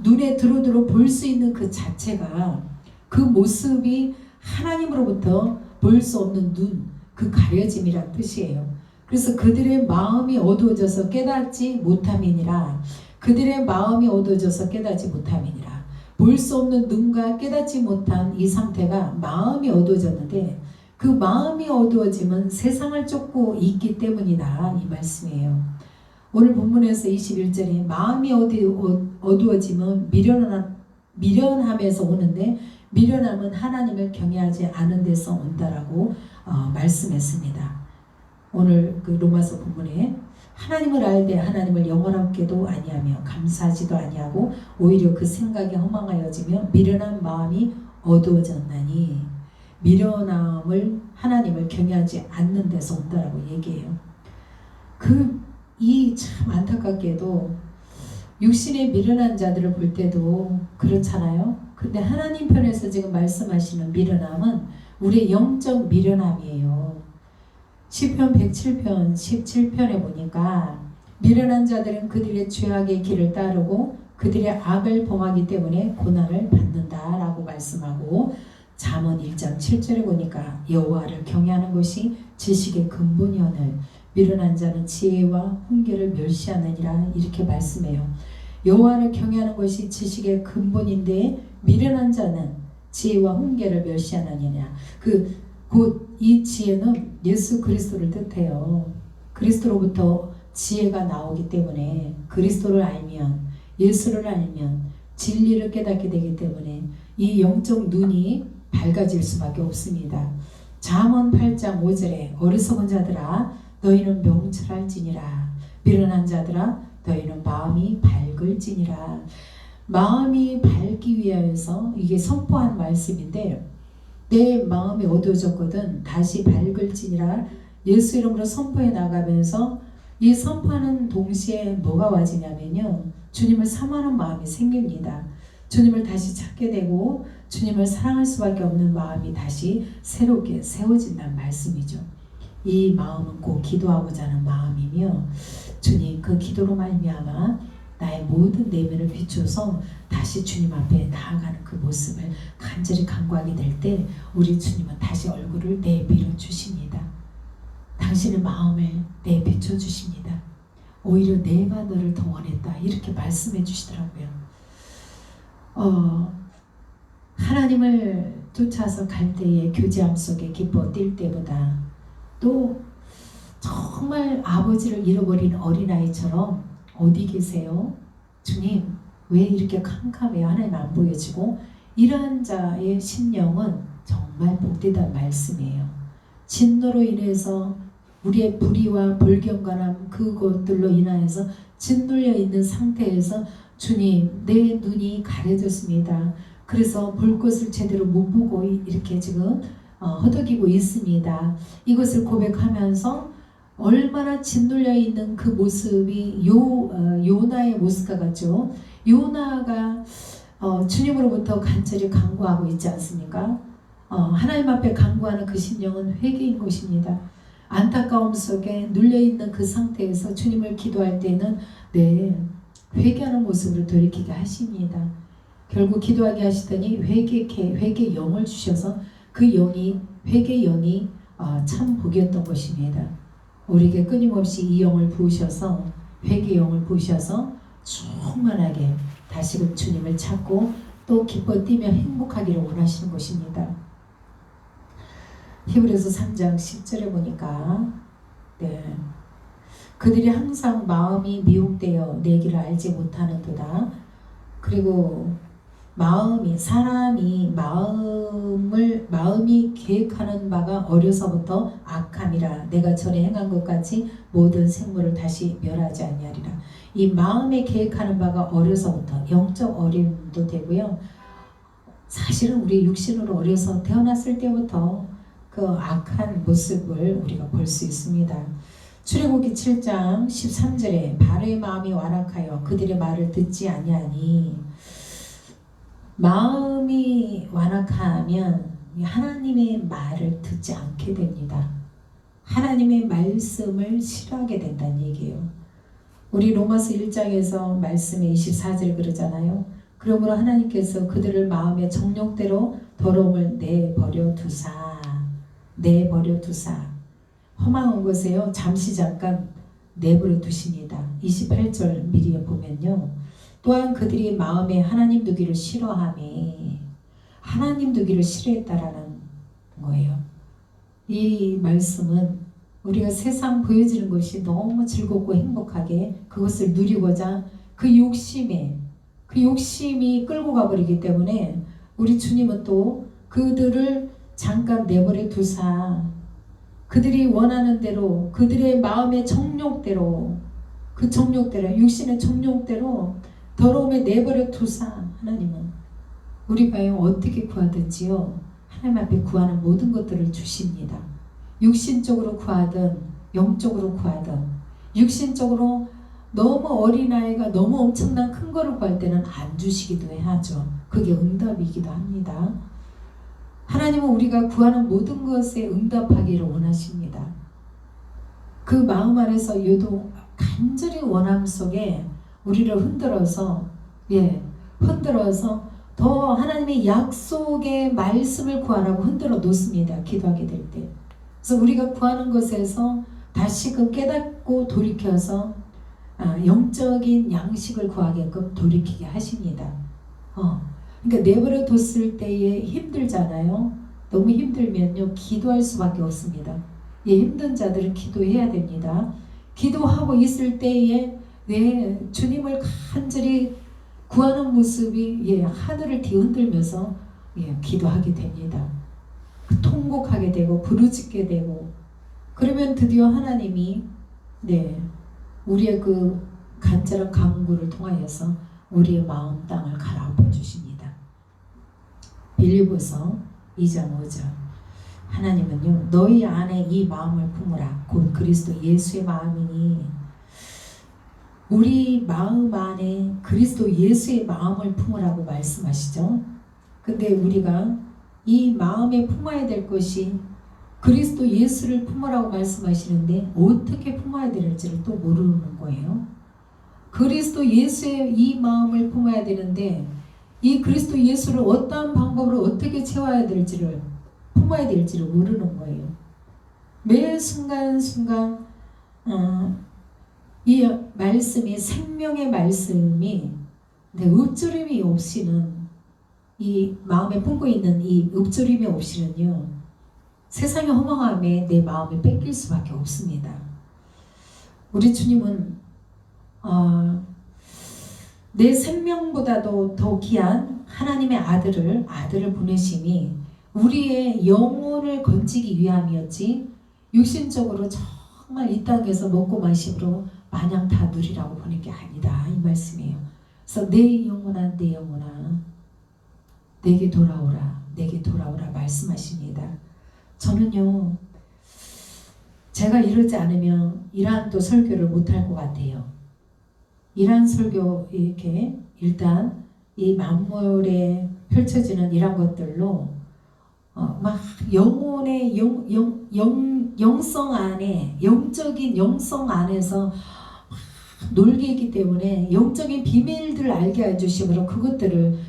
눈에 들어들어 볼 수 있는 그 자체가 그 모습이 하나님으로부터 볼 수 없는 눈, 그 가려짐이란 뜻이에요. 그래서 그들의 마음이 어두워져서 깨닫지 못함이니라. 그들의 마음이 어두워져서 깨닫지 못함이니라. 볼 수 없는 눈과 깨닫지 못한 이 상태가 마음이 어두워졌는데 그 마음이 어두워지면 세상을 쫓고 있기 때문이다 이 말씀이에요. 오늘 본문에서 21절에 마음이 어두워지면 미련함에서 오는데 미련함은 하나님을 경외하지 않은 데서 온다라고 말씀했습니다. 오늘 그 로마서 본문에 하나님을 알되 하나님을 영원하게도 아니하며 감사하지도 아니하고 오히려 그 생각이 허망하여지며 미련한 마음이 어두워졌나니. 미련함을 하나님을 경외하지 않는 데서 온다라고 얘기해요. 이 참 안타깝게도 육신의 미련한 자들을 볼 때도 그렇잖아요. 근데 하나님 편에서 지금 말씀하시는 미련함은 우리의 영적 미련함이에요. 시편 107편 17편에 보니까 미련한 자들은 그들의 죄악의 길을 따르고 그들의 악을 범하기 때문에 고난을 받는다라고 말씀하고 잠언 1장 7절에 보니까 여호와를 경외하는 것이 지식의 근본이오늘 미련한 자는 지혜와 훈계를 멸시하느니라 이렇게 말씀해요. 여호와를 경외하는 것이 지식의 근본인데 미련한 자는 지혜와 훈계를 멸시하느니라. 곧 이 지혜는 예수 그리스도를 뜻해요. 그리스도로부터 지혜가 나오기 때문에 그리스도를 알면 예수를 알면 진리를 깨닫게 되기 때문에 이 영적 눈이 밝아질 수밖에 없습니다. 잠언 8장 5절에 어리석은 자들아 너희는 명철할지니라. 미련한 자들아 너희는 마음이 밝을지니라. 마음이 밝기 위하여서 이게 선포한 말씀인데 내 마음이 어두워졌거든 다시 밝을지니라 예수 이름으로 선포해 나가면서 이 선포하는 동시에 뭐가 와지냐면요. 주님을 사모하는 마음이 생깁니다. 주님을 다시 찾게 되고 주님을 사랑할 수밖에 없는 마음이 다시 새롭게 세워진다는 말씀이죠. 이 마음은 꼭 기도하고자 하는 마음이며 주님 그 기도로 말미암아 나의 모든 내면을 비추어서 다시 주님 앞에 나아가는 그 모습을 간절히 간구하게 될 때 우리 주님은 다시 얼굴을 내밀어 주십니다. 당신의 마음을 내비춰 주십니다. 오히려 내가 너를 더 원했다 이렇게 말씀해 주시더라고요. 하나님을 쫓아서 갈 때의 교제함 속에 기뻐 뛸 때보다 또 정말 아버지를 잃어버린 어린아이처럼 어디 계세요? 주님 왜 이렇게 캄캄해요? 하나님 안 보여지고 이러한 자의 심령은 정말 복되다는 말씀이에요. 진노로 인해서 우리의 불의와 불경건함 그것들로 인하여서 짓눌려 있는 상태에서 주님 내 눈이 가려졌습니다. 그래서 볼 것을 제대로 못 보고 이렇게 지금 허덕이고 있습니다. 이것을 고백하면서 얼마나 짓눌려 있는 그 모습이 요나의 모습과 같죠. 요나가 주님으로부터 간절히 간구하고 있지 않습니까? 하나님 앞에 간구하는 그 심령은 회개인 것입니다. 안타까움 속에 눌려있는 그 상태에서 주님을 기도할 때는 회개하는 모습으로 돌이키게 하십니다. 결국 기도하게 하시더니 회개 영을 주셔서 그 영이 회개 영이 참 복이었던 것입니다. 우리에게 끊임없이 이 영을 부으셔서 회개 영을 부으셔서 충만하게 다시금 주님을 찾고 또 기뻐 뛰며 행복하기를 원하시는 것입니다. 히브리서 3장 10절에 보니까 그들이 항상 마음이 미혹되어 내 길을 알지 못하는도다. 그리고 사람이 마음이 계획하는 바가 어려서부터 악함이라 내가 전에 행한 것 같이 모든 생물을 다시 멸하지 아니하리라. 이 마음에 계획하는 바가 어려서부터 영적 어림도 되고요. 사실은 우리 육신으로 어려서 태어났을 때부터 그 악한 모습을 우리가 볼 수 있습니다. 출애굽기 7장 13절에 바로의 마음이 완악하여 그들의 말을 듣지 아니하니 마음이 완악하면 하나님의 말을 듣지 않게 됩니다. 하나님의 말씀을 싫어하게 된다는 얘기예요. 우리 로마서 1장에서 말씀에 24절 그러잖아요. 그러므로 하나님께서 그들을 마음의 정욕대로 더러움을 내버려 두사 허망한 것에요 잠시 잠깐 내버려 두십니다. 28절 미리 보면요. 또한 그들이 마음에 하나님 두기를 싫어함이 하나님 두기를 싫어했다라는 거예요. 이 말씀은 우리가 세상 보여지는 것이 너무 즐겁고 행복하게 그것을 누리고자 그 욕심이 끌고 가버리기 때문에 우리 주님은 또 그들을 잠깐 내버려 두사 그들이 원하는 대로 그들의 마음의 정욕대로 그 정욕대로 육신의 정욕대로 더러움에 내버려 두사 하나님은 우리가요 어떻게 구하든지요 하나님 앞에 구하는 모든 것들을 주십니다. 육신적으로 구하든 영적으로 구하든 육신적으로 너무 어린아이가 너무 엄청난 큰 거를 구할 때는 안 주시기도 하죠. 그게 응답이기도 합니다. 하나님은 우리가 구하는 모든 것에 응답하기를 원하십니다. 그 마음 안에서 유독 간절히 원함 속에 우리를 흔들어서 더 하나님의 약속의 말씀을 구하라고 흔들어 놓습니다. 기도하게 될 때. 그래서 우리가 구하는 것에서 다시금 깨닫고 돌이켜서 영적인 양식을 구하게끔 돌이키게 하십니다. 그러니까 내버려 뒀을 때에 힘들잖아요. 너무 힘들면요 기도할 수밖에 없습니다. 힘든 자들은 기도해야 됩니다. 기도하고 있을 때에 주님을 간절히 구하는 모습이 하늘을 뒤흔들면서 기도하게 됩니다. 통곡하게 되고 부르짖게 되고 그러면 드디어 하나님이 우리의 그 간절한 간구를 통하여서 우리의 마음 땅을 갈아엎어 주십니다. 빌립보서 2장 5절 하나님은요 너희 안에 이 마음을 품으라 곧 그리스도 예수의 마음이니 우리 마음 안에 그리스도 예수의 마음을 품으라고 말씀하시죠. 근데 우리가 이 마음에 품어야 될 것이 그리스도 예수를 품으라고 말씀하시는데 어떻게 품어야 될지를 또 모르는 거예요. 그리스도 예수의 이 마음을 품어야 되는데 이 그리스도 예수를 어떠한 방법으로 어떻게 채워야 될지를 품어야 될지를 모르는 거예요. 매 순간순간 이 말씀이 생명의 말씀이 읍조림이 없이는 이 마음에 품고 있는 이 읊조림이 없이는요, 세상의 허망함에 내 마음이 뺏길 수밖에 없습니다. 우리 주님은 내 생명보다도 더 귀한 하나님의 아들을 보내심이 우리의 영혼을 건지기 위함이었지, 육신적으로 정말 이 땅에서 먹고 마심으로 마냥 다 누리라고 보낸 게 아니다, 이 말씀이에요. 그래서 내 영혼아 내게 돌아오라 말씀하십니다. 저는요, 제가 이러지 않으면 이러한 또 설교를 못할 것 같아요. 이러한 설교, 이렇게 일단 이 만물에 펼쳐지는 이런 것들로 막 영혼의 영성 안에, 영적인 영성 안에서 놀게 했기 때문에 영적인 비밀들을 알게 해주심으로 그것들을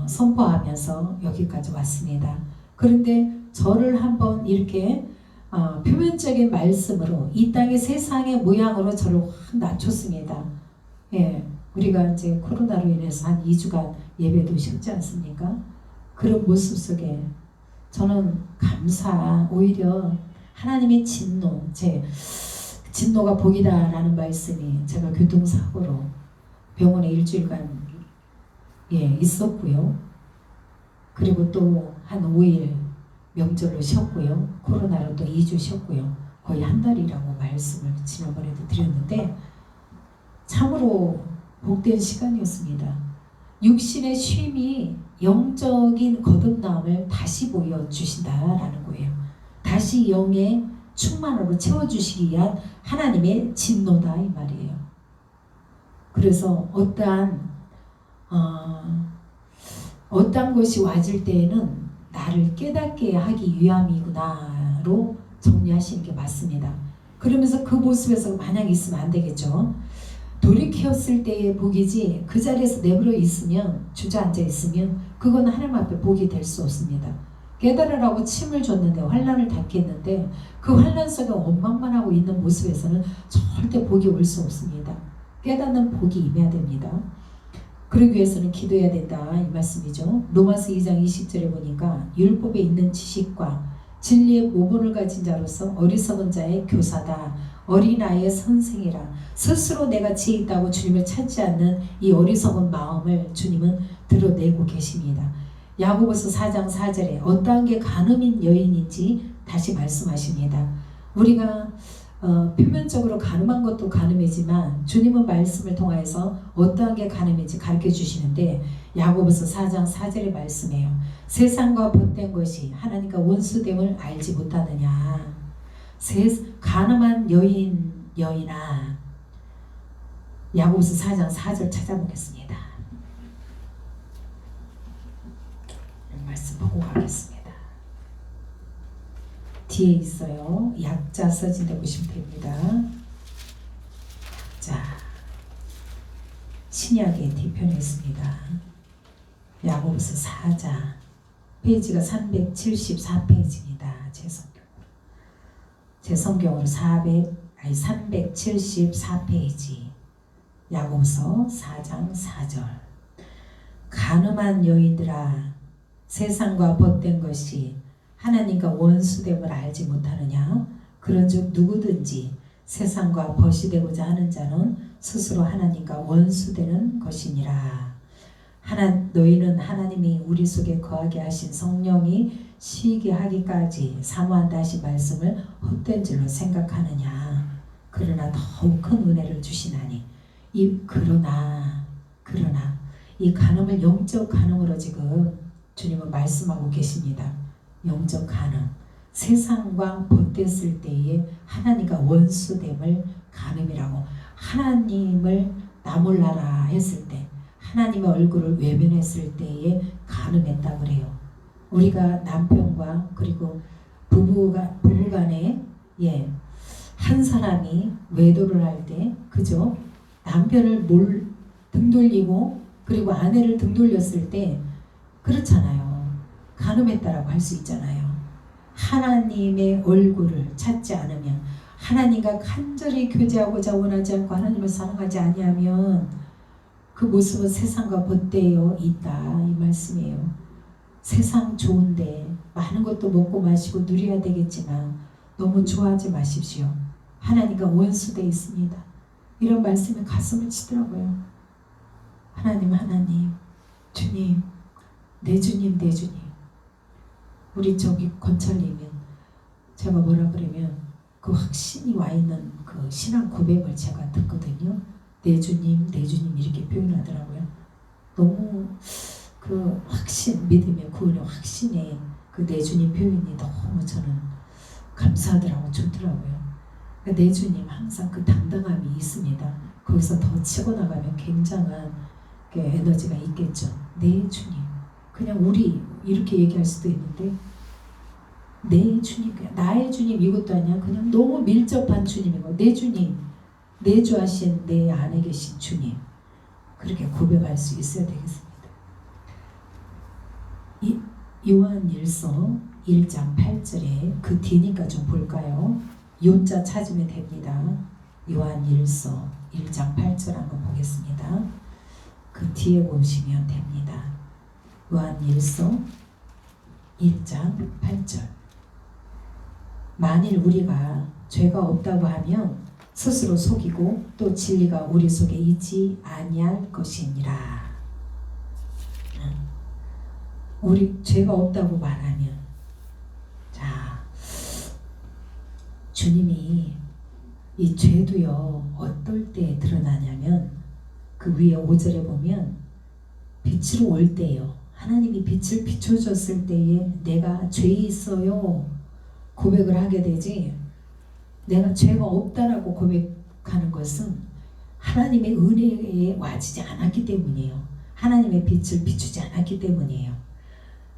선포하면서 여기까지 왔습니다. 그런데 저를 한번 이렇게 표면적인 말씀으로 이 땅의 세상의 모양으로 저를 확 낮췄습니다. 예, 우리가 이제 코로나로 인해서 한 2주간 예배도 쉬었지 않습니까? 그런 모습 속에 저는 오히려 하나님의 진노, 제 진노가 복이다라는 말씀이, 제가 교통사고로 병원에 일주일간 있었고요. 그리고 또 한 5일 명절로 쉬었고요. 코로나로 또 2주 쉬었고요. 거의 한 달이라고 말씀을 지난번에도 드렸는데 참으로 복된 시간이었습니다. 육신의 쉼이 영적인 거듭남을 다시 보여주신다라는 거예요. 다시 영의 충만으로 채워주시기 위한 하나님의 진노다, 이 말이에요. 그래서 어떠한 것이 와질 때에는 나를 깨닫게 하기 위함이구나로 정리하시는 게 맞습니다. 그러면서 그 모습에서 마냥 있으면 안 되겠죠. 돌이켰을 때의 복이지, 그 자리에서 내버려 있으면, 주저앉아 있으면 그건 하나님 앞에 복이 될 수 없습니다. 깨달으라고 침을 줬는데, 환난을 닦겠는데 그 환난 속에 원망만 하고 있는 모습에서는 절대 복이 올 수 없습니다. 깨닫는 복이 임해야 됩니다. 그러기 위해서는 기도해야 된다, 이 말씀이죠. 로마서 2장 20절에 보니까 율법에 있는 지식과 진리의 모본을 가진 자로서 어리석은 자의 교사다, 어린아이의 선생이라. 스스로 내가 지혜 있다고 주님을 찾지 않는 이 어리석은 마음을 주님은 드러내고 계십니다. 야고보서 4장 4절에 어떠한 게 간음인 여인인지 다시 말씀하십니다. 우리가 표면적으로 간음한 것도 간음이지만 주님은 말씀을 통해서 어떠한 게 간음인지 가르쳐 주시는데, 야고보서 4장 4절의 말씀이에요. 세상과 벗된 것이 하나님과 원수됨을 알지 못하느냐. 간음한 여인아. 야고보서 4장 4절 찾아보겠습니다. 말씀 보고 가겠습니다. 뒤에 있어요. 약자 써진 데 보시면 됩니다. 약자. 신약의 뒤편에 있습니다. 야고보서 4장. 페이지가 374페이지입니다. 제 성경으로 374페이지. 야고보서 4장 4절. 간음한 여인들아, 세상과 벗된 것이 하나님과 원수됨을 알지 못하느냐. 그런즉 누구든지 세상과 벗이 되고자 하는 자는 스스로 하나님과 원수되는 것이니라. 너희는 하나님이 우리 속에 거하게 하신 성령이 쉬게 하기까지 사모한다 하신 말씀을 헛된 줄로 생각하느냐. 그러나 더욱 큰 은혜를 주시나니. 그러나 이 간음을 영적 간음으로 지금 주님은 말씀하고 계십니다. 영적 간음, 세상과 벗됐을 때에 하나님과 원수됨을 간음이라고. 하나님을 나 몰라라 했을 때, 하나님의 얼굴을 외면했을 때에 간음했다고 그래요. 우리가 남편과 그리고 부부간에 한 사람이 외도를 할 때, 그죠? 남편을 등 돌리고 그리고 아내를 등 돌렸을 때 그렇잖아요. 간음했다라고 할 수 있잖아요. 하나님의 얼굴을 찾지 않으면, 하나님과 간절히 교제하고자 원하지 않고 하나님을 사랑하지 아니하면 그 모습은 세상과 벗대어 있다 이 말씀이에요. 세상 좋은데 많은 것도 먹고 마시고 누려야 되겠지만 너무 좋아하지 마십시오. 하나님과 원수되어 있습니다. 이런 말씀에 가슴을 치더라고요. 하나님 주님 내 주님 내 주님. 우리 저기 권철님은 제가 뭐라 그러면 그 확신이 와 있는 그 신앙 고백을 제가 듣거든요. 내 주님 이렇게 표현하더라고요. 너무 그 확신, 믿음의 구원의 확신에 그 내 주님 표현이 너무 저는 감사하더라고 좋더라고요. 그러니까 내 주님 항상 그 당당함이 있습니다. 거기서 더 치고 나가면 굉장한 에너지가 있겠죠. 내 주님, 그냥 우리 이렇게 얘기할 수도 있는데 내 주님, 그냥 나의 주님 이것도 아니야. 그냥 너무 밀접한 주님이고 내 주님, 내주하신 내 안에 계신 주님, 그렇게 고백할 수 있어야 되겠습니다. 요한일서 1장 8절에 그 뒤니까 좀 볼까요? 요자 찾으면 됩니다. 요한일서 1장 8절 한번 보겠습니다. 그 뒤에 보시면 됩니다. 요한일서 1장 8절. 만일 우리가 죄가 없다고 하면 스스로 속이고 또 진리가 우리 속에 있지 아니할 것이니라. 우리 죄가 없다고 말하면, 자, 주님이 이 죄도요 어떨 때 드러나냐면 그 위에 5절에 보면 빛으로 올 때요. 하나님이 빛을 비춰줬을 때에 내가 죄 있어요 고백을 하게 되지, 내가 죄가 없다라고 고백하는 것은 하나님의 은혜에 와지지 않았기 때문이에요. 하나님의 빛을 비추지 않았기 때문이에요.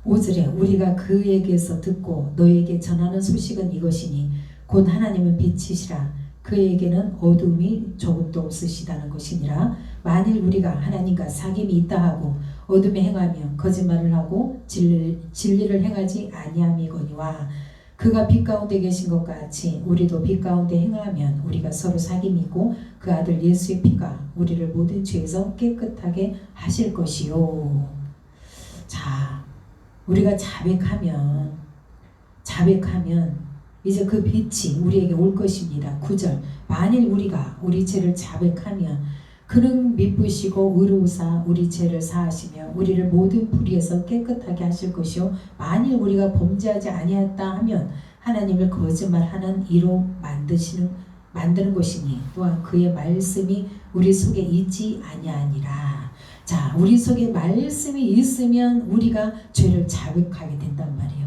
5절에 우리가 그에게서 듣고 너에게 전하는 소식은 이것이니 곧 하나님은 빛이시라 그에게는 어둠이 조금도 없으시다는 것이니라. 만일 우리가 하나님과 사귐이 있다 하고 어둠에 행하면 거짓말을 하고 진리를 행하지 아니함이거니와 그가 빛 가운데 계신 것 같이 우리도 빛 가운데 행하면 우리가 서로 사귐이 있고 그 아들 예수의 피가 우리를 모든 죄에서 깨끗하게 하실 것이요. 자, 우리가 자백하면 이제 그 빛이 우리에게 올 것입니다. 9절. 만일 우리가 우리 죄를 자백하면 그는 미쁘시고 의로우사 우리 죄를 사하시며 우리를 모든 불의에서 깨끗하게 하실 것이요. 만일 우리가 범죄하지 아니했다 하면 하나님을 거짓말하는 이로 만드는 것이니 또한 그의 말씀이 우리 속에 있지 아니하니라. 자, 우리 속에 말씀이 있으면 우리가 죄를 자백하게 된단 말이에요.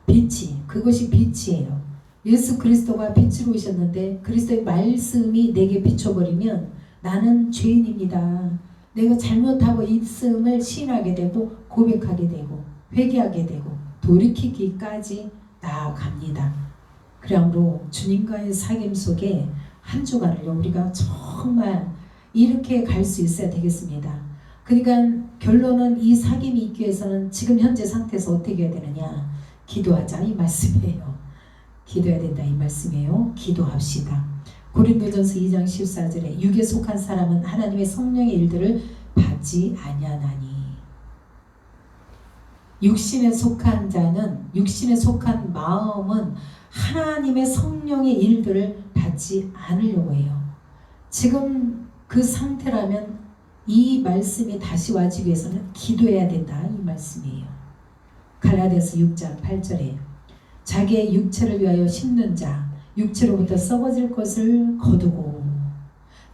빛이, 그것이 빛이에요. 예수 그리스도가 빛으로 오셨는데 그리스도의 말씀이 내게 비춰버리면 나는 죄인입니다. 내가 잘못하고 있음을 시인하게 되고 고백하게 되고 회개하게 되고 돌이키기까지 나아갑니다. 그러므로 주님과의 사귐 속에 한 주간을요 우리가 정말 이렇게 갈 수 있어야 되겠습니다. 그러니까 결론은 이 사귐이 있기 위해서는 지금 현재 상태에서 어떻게 해야 되느냐? 기도하자 이 말씀이에요. 기도해야 된다 이 말씀이에요. 기도합시다. 고린도전서 2장 14절에 육에 속한 사람은 하나님의 성령의 일들을 받지 아니하나니 육신에 속한 자는 육신에 속한 마음은 하나님의 성령의 일들을 받지 않으려고 해요. 지금 그 상태라면 이 말씀이 다시 와지기 위해서는 기도해야 된다 이 말씀이에요. 갈라디아서 6장 8절에 자기의 육체를 위하여 심는 자 육체로부터 썩어질 것을 거두고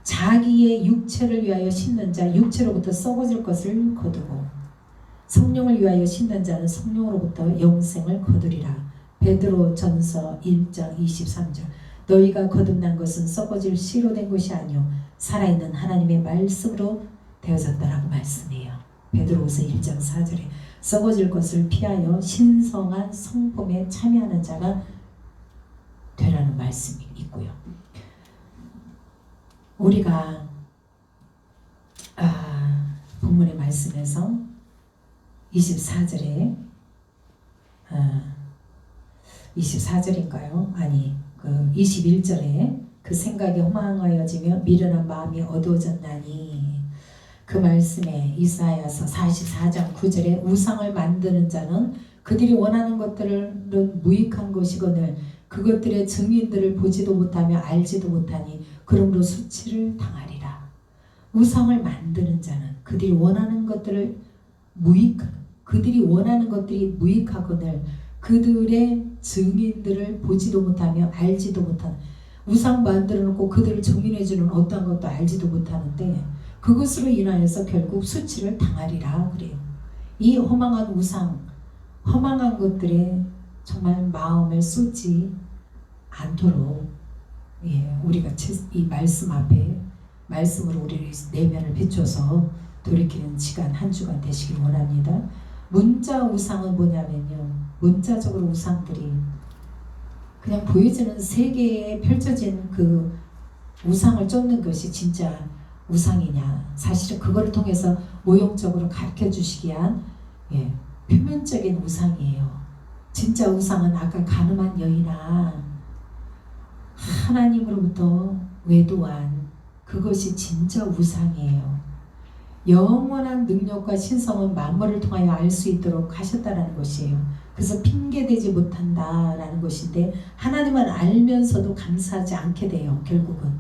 자기의 육체를 위하여 심는 자 육체로부터 썩어질 것을 거두고 성령을 위하여 심는 자는 성령으로부터 영생을 거두리라. 베드로전서 1장 23절 너희가 거듭난 것은 썩어질 씨로 된 것이 아니요 살아있는 하나님의 말씀으로 되어졌다라고 말씀해요. 베드로후서 1장 4절에 썩어질 것을 피하여 신성한 성품에 참여하는 자가 되라는 말씀이 있고요. 우리가 본문의 말씀에서 24절에 24절인가요? 아니 그 21절에 그 생각이 허망하여지며 미련한 마음이 어두워졌나니 그 말씀에 이사야서 44장 9절에 우상을 만드는 자는 그들이 원하는 것들은 무익한 것이거늘 그것들의 증인들을 보지도 못하며 알지도 못하니 그러므로 수치를 당하리라. 우상을 만드는 자는 그들이 원하는 것들이 무익하거늘 그들의 증인들을 보지도 못하며 알지도 못하는, 우상 만들어 놓고 그들을 증인해주는 어떤 것도 알지도 못하는데 그것으로 인하여서 결국 수치를 당하리라 그래요. 이 허망한 우상, 허망한 것들에 정말 마음을 쏟지 않도록 우리가 이 말씀 앞에 말씀으로 우리 내면을 비춰서 돌이키는 시간 한 주간 되시길 원합니다. 문자 우상은 뭐냐면요, 문자적으로 우상들이 그냥 보여지는 세계에 펼쳐진 그 우상을 쫓는 것이 진짜 우상이냐, 사실은 그거를 통해서 모형적으로 가르쳐 주시기 위한 표면적인 우상이에요. 진짜 우상은 아까 가늠한 여인아, 하나님으로부터 외도한 그것이 진짜 우상이에요. 영원한 능력과 신성은 만물을 통하여 알 수 있도록 하셨다라는 것이에요. 그래서 핑계대지 못한다라는 것인데 하나님은 알면서도 감사하지 않게 돼요. 결국은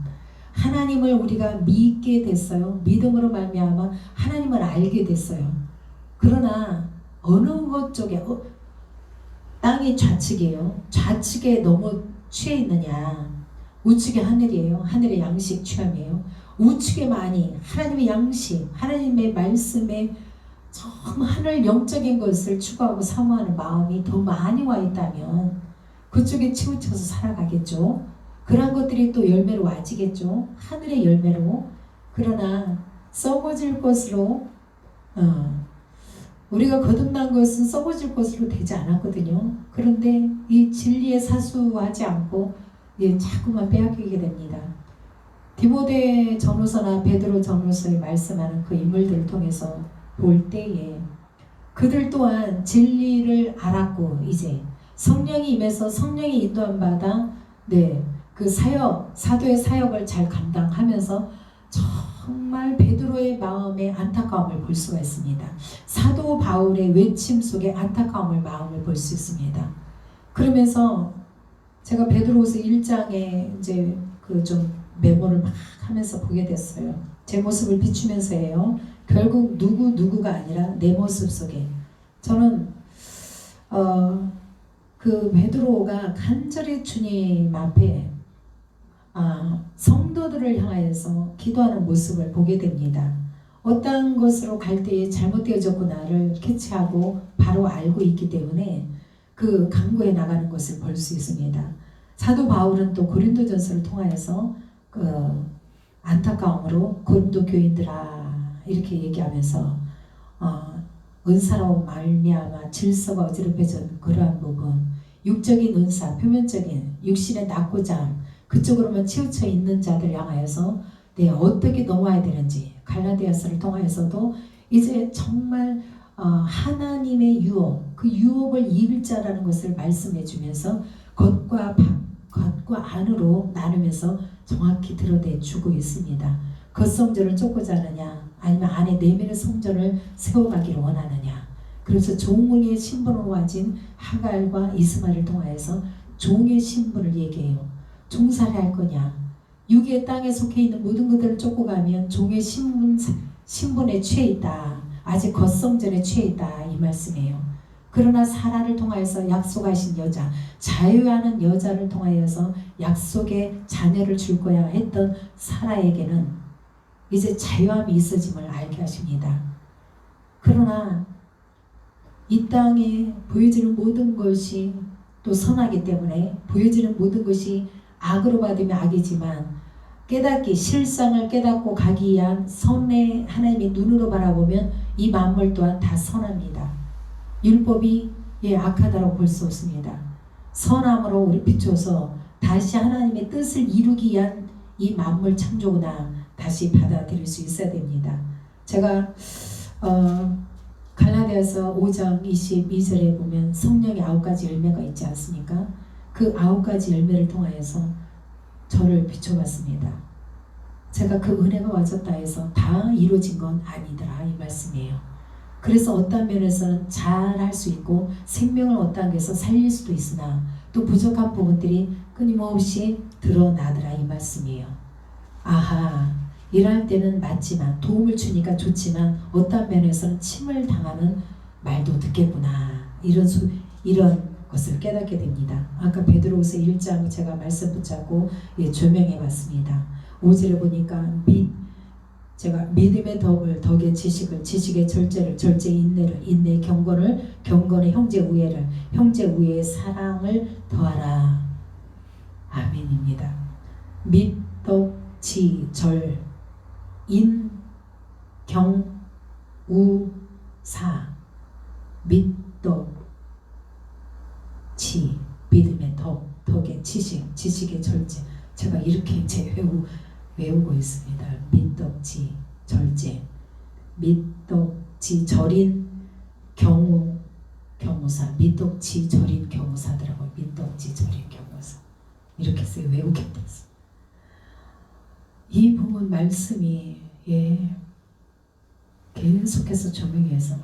하나님을 우리가 믿게 됐어요. 믿음으로 말미암아 하나님을 알게 됐어요. 그러나 어느 것 쪽에 땅이 좌측이에요. 좌측에 너무 취해 있느냐, 우측에 하늘이에요. 하늘의 양식 취함이에요. 우측에 많이 하나님의 양식, 하나님의 말씀에 정말 하늘 영적인 것을 추구하고 사모하는 마음이 더 많이 와 있다면 그쪽에 치우쳐서 살아가겠죠. 그런 것들이 또 열매로 와지겠죠. 하늘의 열매로. 그러나 썩어질 것으로 우리가 거듭난 것은 썩어질 것으로 되지 않았거든요. 그런데 이 진리에 사수하지 않고 자꾸만 빼앗기게 됩니다. 디모데 전후서나 베드로 전후서에 말씀하는 그 인물들을 통해서 볼 때에 그들 또한 진리를 알았고 이제 성령이 임해서 성령이 인도함 받아 그 사역, 사도의 사역을 잘 감당하면서 정말 베드로의 마음의 안타까움을 볼 수가 있습니다. 사도 바울의 외침 속에 안타까움을 마음을 볼 수 있습니다. 그러면서 제가 베드로후서 1장에 이제 그 좀 메모를 막 하면서 보게 됐어요. 제 모습을 비추면서예요. 결국 누구가 아니라 내 모습 속에 저는 그 베드로가 간절히 주님 앞에 성도들을 향하여서 기도하는 모습을 보게 됩니다. 어떤 것으로 갈 때에 잘못되어졌구나를 캐치하고 바로 알고 있기 때문에 그 강구해 나가는 것을 볼 수 있습니다. 사도 바울은 또 고린도전서를 통하여서 그 안타까움으로 고린도 교인들아 이렇게 얘기하면서 은사로 말미암아 질서가 어지럽혀진 그러한 부분, 육적인 은사, 표면적인 육신의 낙고장 그쪽으로만 치우쳐 있는 자들 향하여서 어떻게 넘어야 되는지 갈라디아서를 통하여서도 이제 정말 하나님의 유업, 그 유업을 이길 자라는 것을 말씀해 주면서 겉과 안으로 나누면서 정확히 드러내 주고 있습니다. 겉성전을 쫓고자 하느냐 아니면 안에 내면의 성전을 세워가기를 원하느냐. 그래서 종의 신분으로 와진 하갈과 이스마엘을 통하여서 종의 신분을 얘기해요. 종살이 할 거냐, 육의 땅에 속해 있는 모든 것들을 쫓고 가면 종의 신분에 취해 있다, 아직 겉성전에 취해 있다 이 말씀이에요. 그러나 사라를 통하여서 약속하신 여자, 자유하는 여자를 통하여서 약속의 자녀를 줄 거야 했던 사라에게는 이제 자유함이 있어짐을 알게 하십니다. 그러나 이 땅에 보여지는 모든 것이 또 선하기 때문에 보여지는 모든 것이 악으로 받으면 악이지만 실상을 깨닫고 가기 위한 선의 하나님의 눈으로 바라보면 이 만물 또한 다 선합니다. 율법이 악하다고 볼 수 없습니다. 선함으로 우리 비춰서 다시 하나님의 뜻을 이루기 위한 이 만물 창조구나 다시 받아들일 수 있어야 됩니다. 제가 갈라디아서 5장 22절에 보면 성령의 9가지 열매가 있지 않습니까? 그 9가지 열매를 통하여서 저를 비춰봤습니다. 제가 그 은혜가 와졌다 해서 다 이루어진 건 아니더라 이 말씀이에요. 그래서 어떤 면에서는 잘 할 수 있고 생명을 어떤 데서 살릴 수도 있으나 또 부족한 부분들이 끊임없이 드러나더라 이 말씀이에요. 아하, 일할 때는 맞지만 도움을 주니까 좋지만 어떤 면에서는 침을 당하는 말도 듣겠구나 이런 것을 깨닫게 됩니다. 아까 베드로후서 1장 제가 말씀 붙잡고 조명해 봤습니다. 5절에 보니까 제가 믿음의 덕의 지식을, 지식의 절제를, 절제의 인내를, 인내의 경건을, 경건의 형제 우애를, 형제 우애의 사랑을 더하라. 아멘입니다. 및, 덕, 지, 절, 인, 경, 우, 사. 및, 덕, 지, 믿음의 덕, 덕의 지식, 지식의 절제. 제가 이렇게 이제 외우고 있습니다. 밑덕지 절제, 밑덕지 절인 경우사, 밑덕지 절인 경우사더라고요. 밑덕지 절인 경우사 이렇게 해서 외우게 됐어요. 이 부분 말씀이 계속해서 조명해서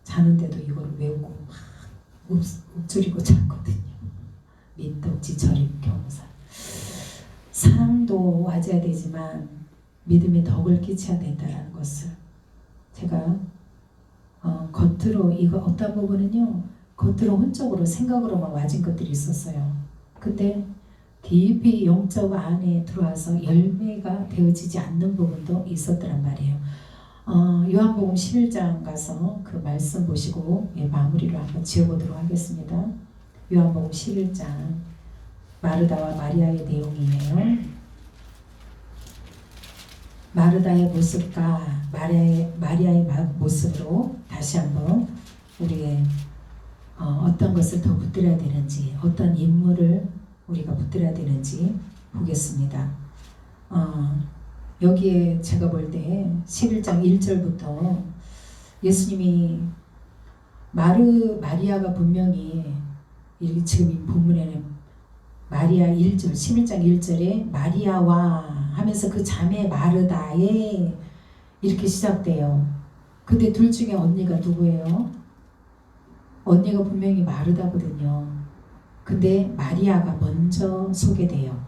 자는데도 이걸 외우고 막 읊조리고 잤거든요. 밑덕지 절인 경우사. 사랑도 와줘야 되지만 믿음의 덕을 끼쳐야 된다는 것을 제가 겉으로 이거 어떤 부분은요 겉으로 혼적으로 생각으로만 와진 것들이 있었어요. 근데 깊이 영적 안에 들어와서 열매가 되어지지 않는 부분도 있었더란 말이에요. 요한복음 11장 가서 그 말씀 보시고 마무리를 한번 지어보도록 하겠습니다. 요한복음 11장 마르다와 마리아의 내용이에요. 마르다의 모습과 마리아의 모습으로 다시 한번 우리의 어떤 것을 더 붙들어야 되는지, 어떤 인물을 우리가 붙들어야 되는지 보겠습니다. 여기에 제가 볼 때 11장 1절부터 예수님이 마리아가 분명히 지금 이 본문에는 마리아 1절 11장 1절에 마리아와 하면서 그 자매 마르다에 이렇게 시작돼요. 근데 둘 중에 언니가 누구예요? 언니가 분명히 마르다거든요. 근데 마리아가 먼저 소개돼요.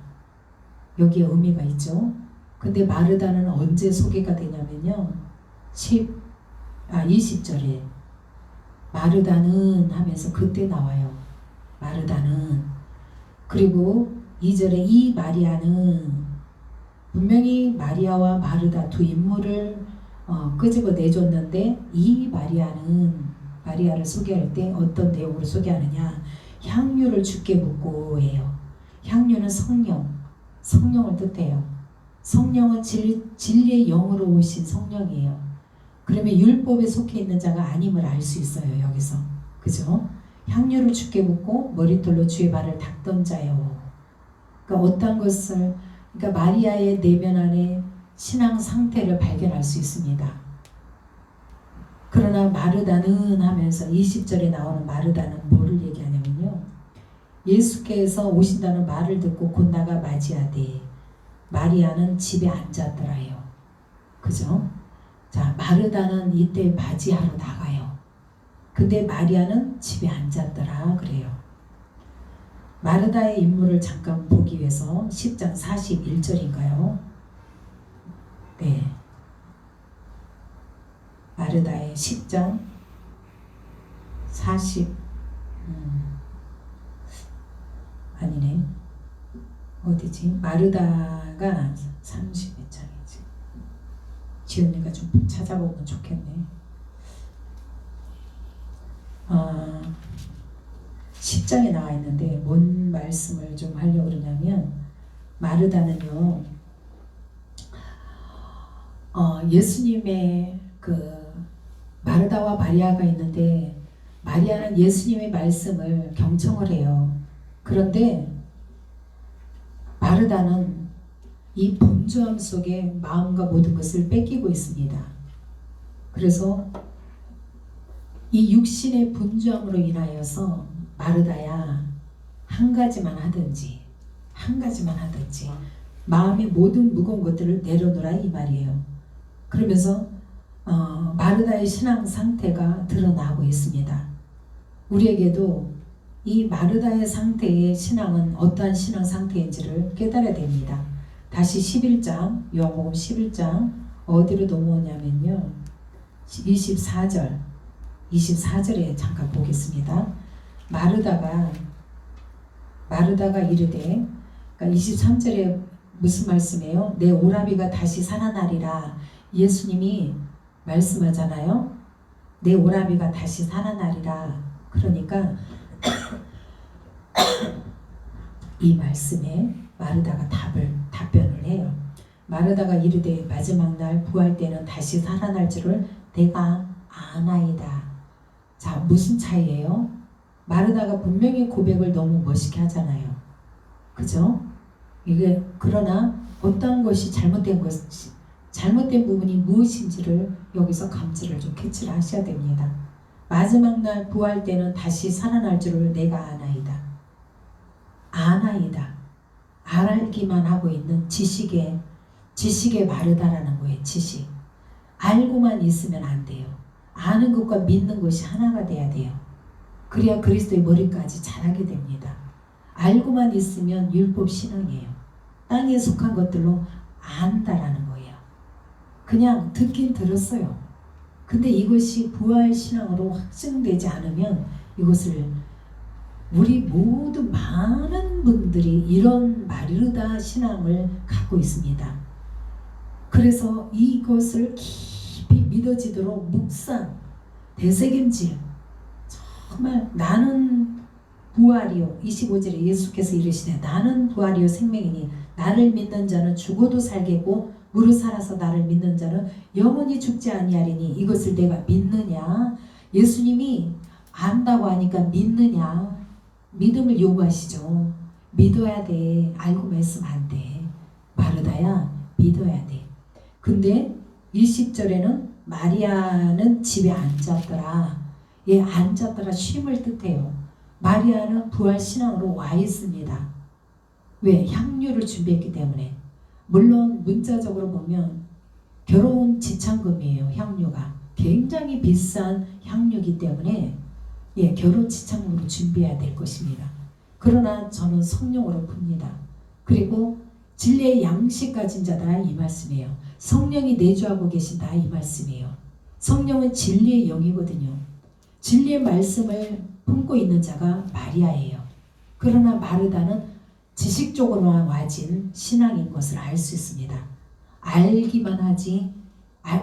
여기에 의미가 있죠. 근데 마르다는 언제 소개가 되냐면요 20절에 마르다는 하면서 그때 나와요. 마르다는. 그리고 2절에 이 마리아는 분명히 마리아와 마르다 두 인물을 끄집어 내줬는데 이 마리아를 소개할 때 어떤 내용으로 소개하느냐, 향유를 주께 붓고 해요. 향유는 성령을 뜻해요. 성령은 진리의 영으로 오신 성령이에요. 그러면 율법에 속해 있는 자가 아님을 알 수 있어요. 여기서 그죠? 향유를 주께 붓고 머리털로 주의 발을 닦던 자요. 그러니까 어떤 것을, 그러니까 마리아의 내면 안에 신앙 상태를 발견할 수 있습니다. 그러나 마르다는 하면서 20절에 나오는 마르다는 뭐를 얘기하냐면요, 예수께서 오신다는 말을 듣고 곧 나가 맞이하되 마리아는 집에 앉았더라요. 그죠? 자, 마르다는 이때 맞이하러 나가요. 근데 마리아는 집에 앉았더라 그래요. 마르다의 인물을 잠깐 보기 위해서 10장 41절인가요? 네. 마르다의 10장 40 아니네. 어디지? 마르다가 30몇 장이지. 지은이가 좀 찾아보면 좋겠네. 10장에 나와 있는데 뭔 말씀을 좀 하려고 그러냐면, 마르다는요 예수님의 마르다와 마리아가 있는데 마리아는 예수님의 말씀을 경청을 해요. 그런데 마르다는 이 분주함 속에 마음과 모든 것을 뺏기고 있습니다. 그래서 이 육신의 분주함으로 인하여서 마르다야 한 가지만 하든지 마음의 모든 무거운 것들을 내려놓으라 이 말이에요. 그러면서 마르다의 신앙 상태가 드러나고 있습니다. 우리에게도 이 마르다의 상태의 신앙은 어떠한 신앙 상태인지를 깨달아야 됩니다. 다시 11장, 요한복음 11장 어디로 넘어오냐면요. 24절에 잠깐 보겠습니다. 마르다가 이르되, 그러니까 23절에 무슨 말씀이에요? 내 오라비가 다시 살아나리라. 예수님이 말씀하잖아요. 내 오라비가 다시 살아나리라. 그러니까 이 말씀에 마르다가 답변을 해요. 마르다가 이르되 마지막 날 부활 때는 다시 살아날 줄을 내가 아나이다. 자, 무슨 차이예요? 마르다가 분명히 고백을 너무 멋있게 하잖아요. 그죠? 이게 그러나 어떤 것이 잘못된 부분이 무엇인지를 여기서 감지를 좀 캐치를 하셔야 됩니다. 마지막 날 부활 때는 다시 살아날 줄을 내가 아나이다. 아나이다. 알기만 하고 있는 지식의 마르다라는 거예요. 지식. 알고만 있으면 안 돼요. 아는 것과 믿는 것이 하나가 돼야 돼요. 그래야 그리스도의 머리까지 자라게 됩니다. 알고만 있으면 율법 신앙이에요. 땅에 속한 것들로 안다라는 거예요. 그냥 듣긴 들었어요. 근데 이것이 부활 신앙으로 확증되지 않으면 이것을 우리 모두 많은 분들이 이런 마르다 신앙을 갖고 있습니다. 그래서 이것을 깊이 믿어지도록 묵상, 되새김질, 정말 나는 부활이요. 25절에 예수께서 이르시되 나는 부활이요 생명이니 나를 믿는 자는 죽어도 살겠고 무릇 살아서 나를 믿는 자는 영원히 죽지 아니하리니 이것을 내가 믿느냐? 예수님이 안다고 하니까 믿느냐? 믿음을 요구하시죠. 믿어야 돼. 알고만 있으면 안 돼. 마르다야, 믿어야 돼. 근데 20절에는 마리아는 집에 앉았더라. 예, 앉았더라 쉼을 뜻해요. 마리아는 부활 신앙으로 와 있습니다. 왜? 향유를 준비했기 때문에. 물론 문자적으로 보면 결혼 지참금이에요. 향유가 굉장히 비싼 향유이기 때문에 결혼 지참금으로 준비해야 될 것입니다. 그러나 저는 성령으로 풉니다. 그리고 진리의 양식 가진 자다 이 말씀이에요. 성령이 내주하고 계신다 이 말씀이에요. 성령은 진리의 영이거든요. 진리의 말씀을 품고 있는 자가 마리아예요. 그러나 마르다는 지식적으로만 와진 신앙인 것을 알 수 있습니다. 알기만 하지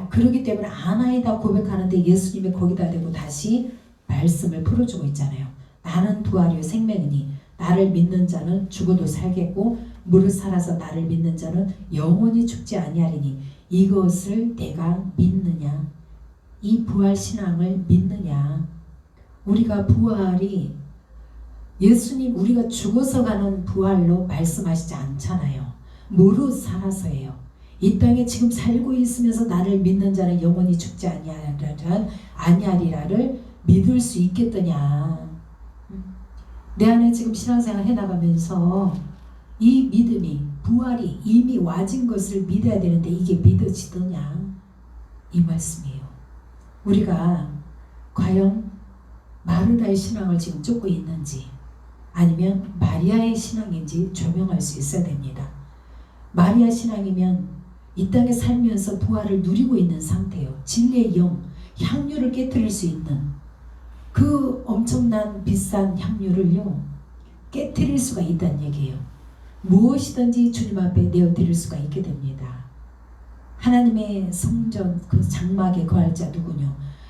그러기 때문에 아나이다 고백하는데 예수님이 거기다 대고 다시 말씀을 풀어주고 있잖아요. 나는 부활이요 생명이니 나를 믿는 자는 죽어도 살겠고 무릇 살아서 나를 믿는 자는 영원히 죽지 아니하리니 이것을 내가 믿느냐? 이 부활 신앙을 믿느냐? 우리가 부활이 예수님 우리가 죽어서 가는 부활로 말씀하시지 않잖아요. 무릇 살아서예요. 이 땅에 지금 살고 있으면서 나를 믿는 자는 영원히 죽지 아니하리라를 믿을 수 있겠더냐. 내 안에 지금 신앙생활 해나가면서 이 믿음이 부활이 이미 와진 것을 믿어야 되는데 이게 믿어지더냐 이 말씀이에요. 우리가 과연 마르다의 신앙을 지금 쫓고 있는지 아니면 마리아의 신앙인지 조명할 수 있어야 됩니다. 마리아 신앙이면 이 땅에 살면서 부활을 누리고 있는 상태예요. 진리의 영, 향유를 깨뜨릴 수 있는 그 엄청난 비싼 향유를요 깨뜨릴 수가 있다는 얘기예요. 무엇이든지 주님 앞에 내어드릴 수가 있게 됩니다. 하나님의 성전 그 장막에 거할 자 누구뇨?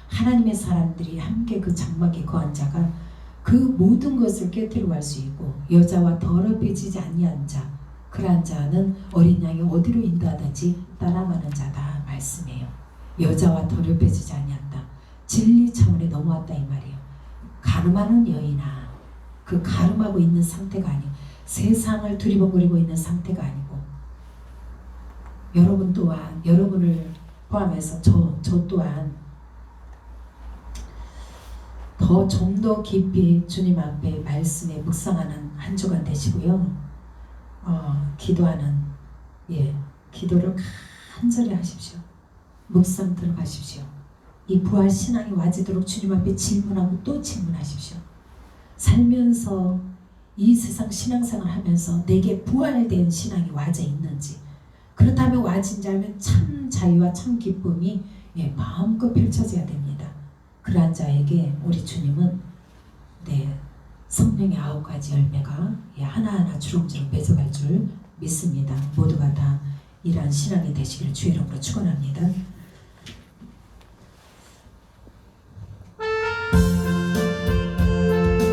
하나님의 사람들이 함께 그 장막에 거한 자가 그 모든 것을 깨뜨려 갈 수 있고 여자와 더럽혀지지 아니한 자 그러한 자는 어린 양이 어디로 인도하든지 따라가는 자다 말씀이에요. 여자와 더럽혀지지 아니한다. 진리 차원에 넘어왔다 이 말이에요. 가늠하는 여인아 그 가늠하고 있는 상태가 아니고 세상을 두리번거리고 있는 상태가 아니고 여러분 또한 여러분을 포함해서 저 또한 좀 더 깊이 주님 앞에 말씀에 묵상하는 한 주간 되시고요. 기도하는 예, 기도를 간절히 하십시오. 묵상 들어가십시오. 이 부활 신앙이 와지도록 주님 앞에 질문하고 또 질문하십시오. 살면서 이 세상 신앙생활 하면서 내게 부활된 신앙이 와져 있는지, 그렇다면 와진 자면 참 자유와 참 기쁨이 마음껏 펼쳐져야 됩니다. 그러한 자에게 우리 주님은 성령의 9가지 열매가 하나하나 주렁주렁 맺어갈 줄 믿습니다. 모두가 다 이러한 신앙이 되시기를 주의 이름으로 축원합니다.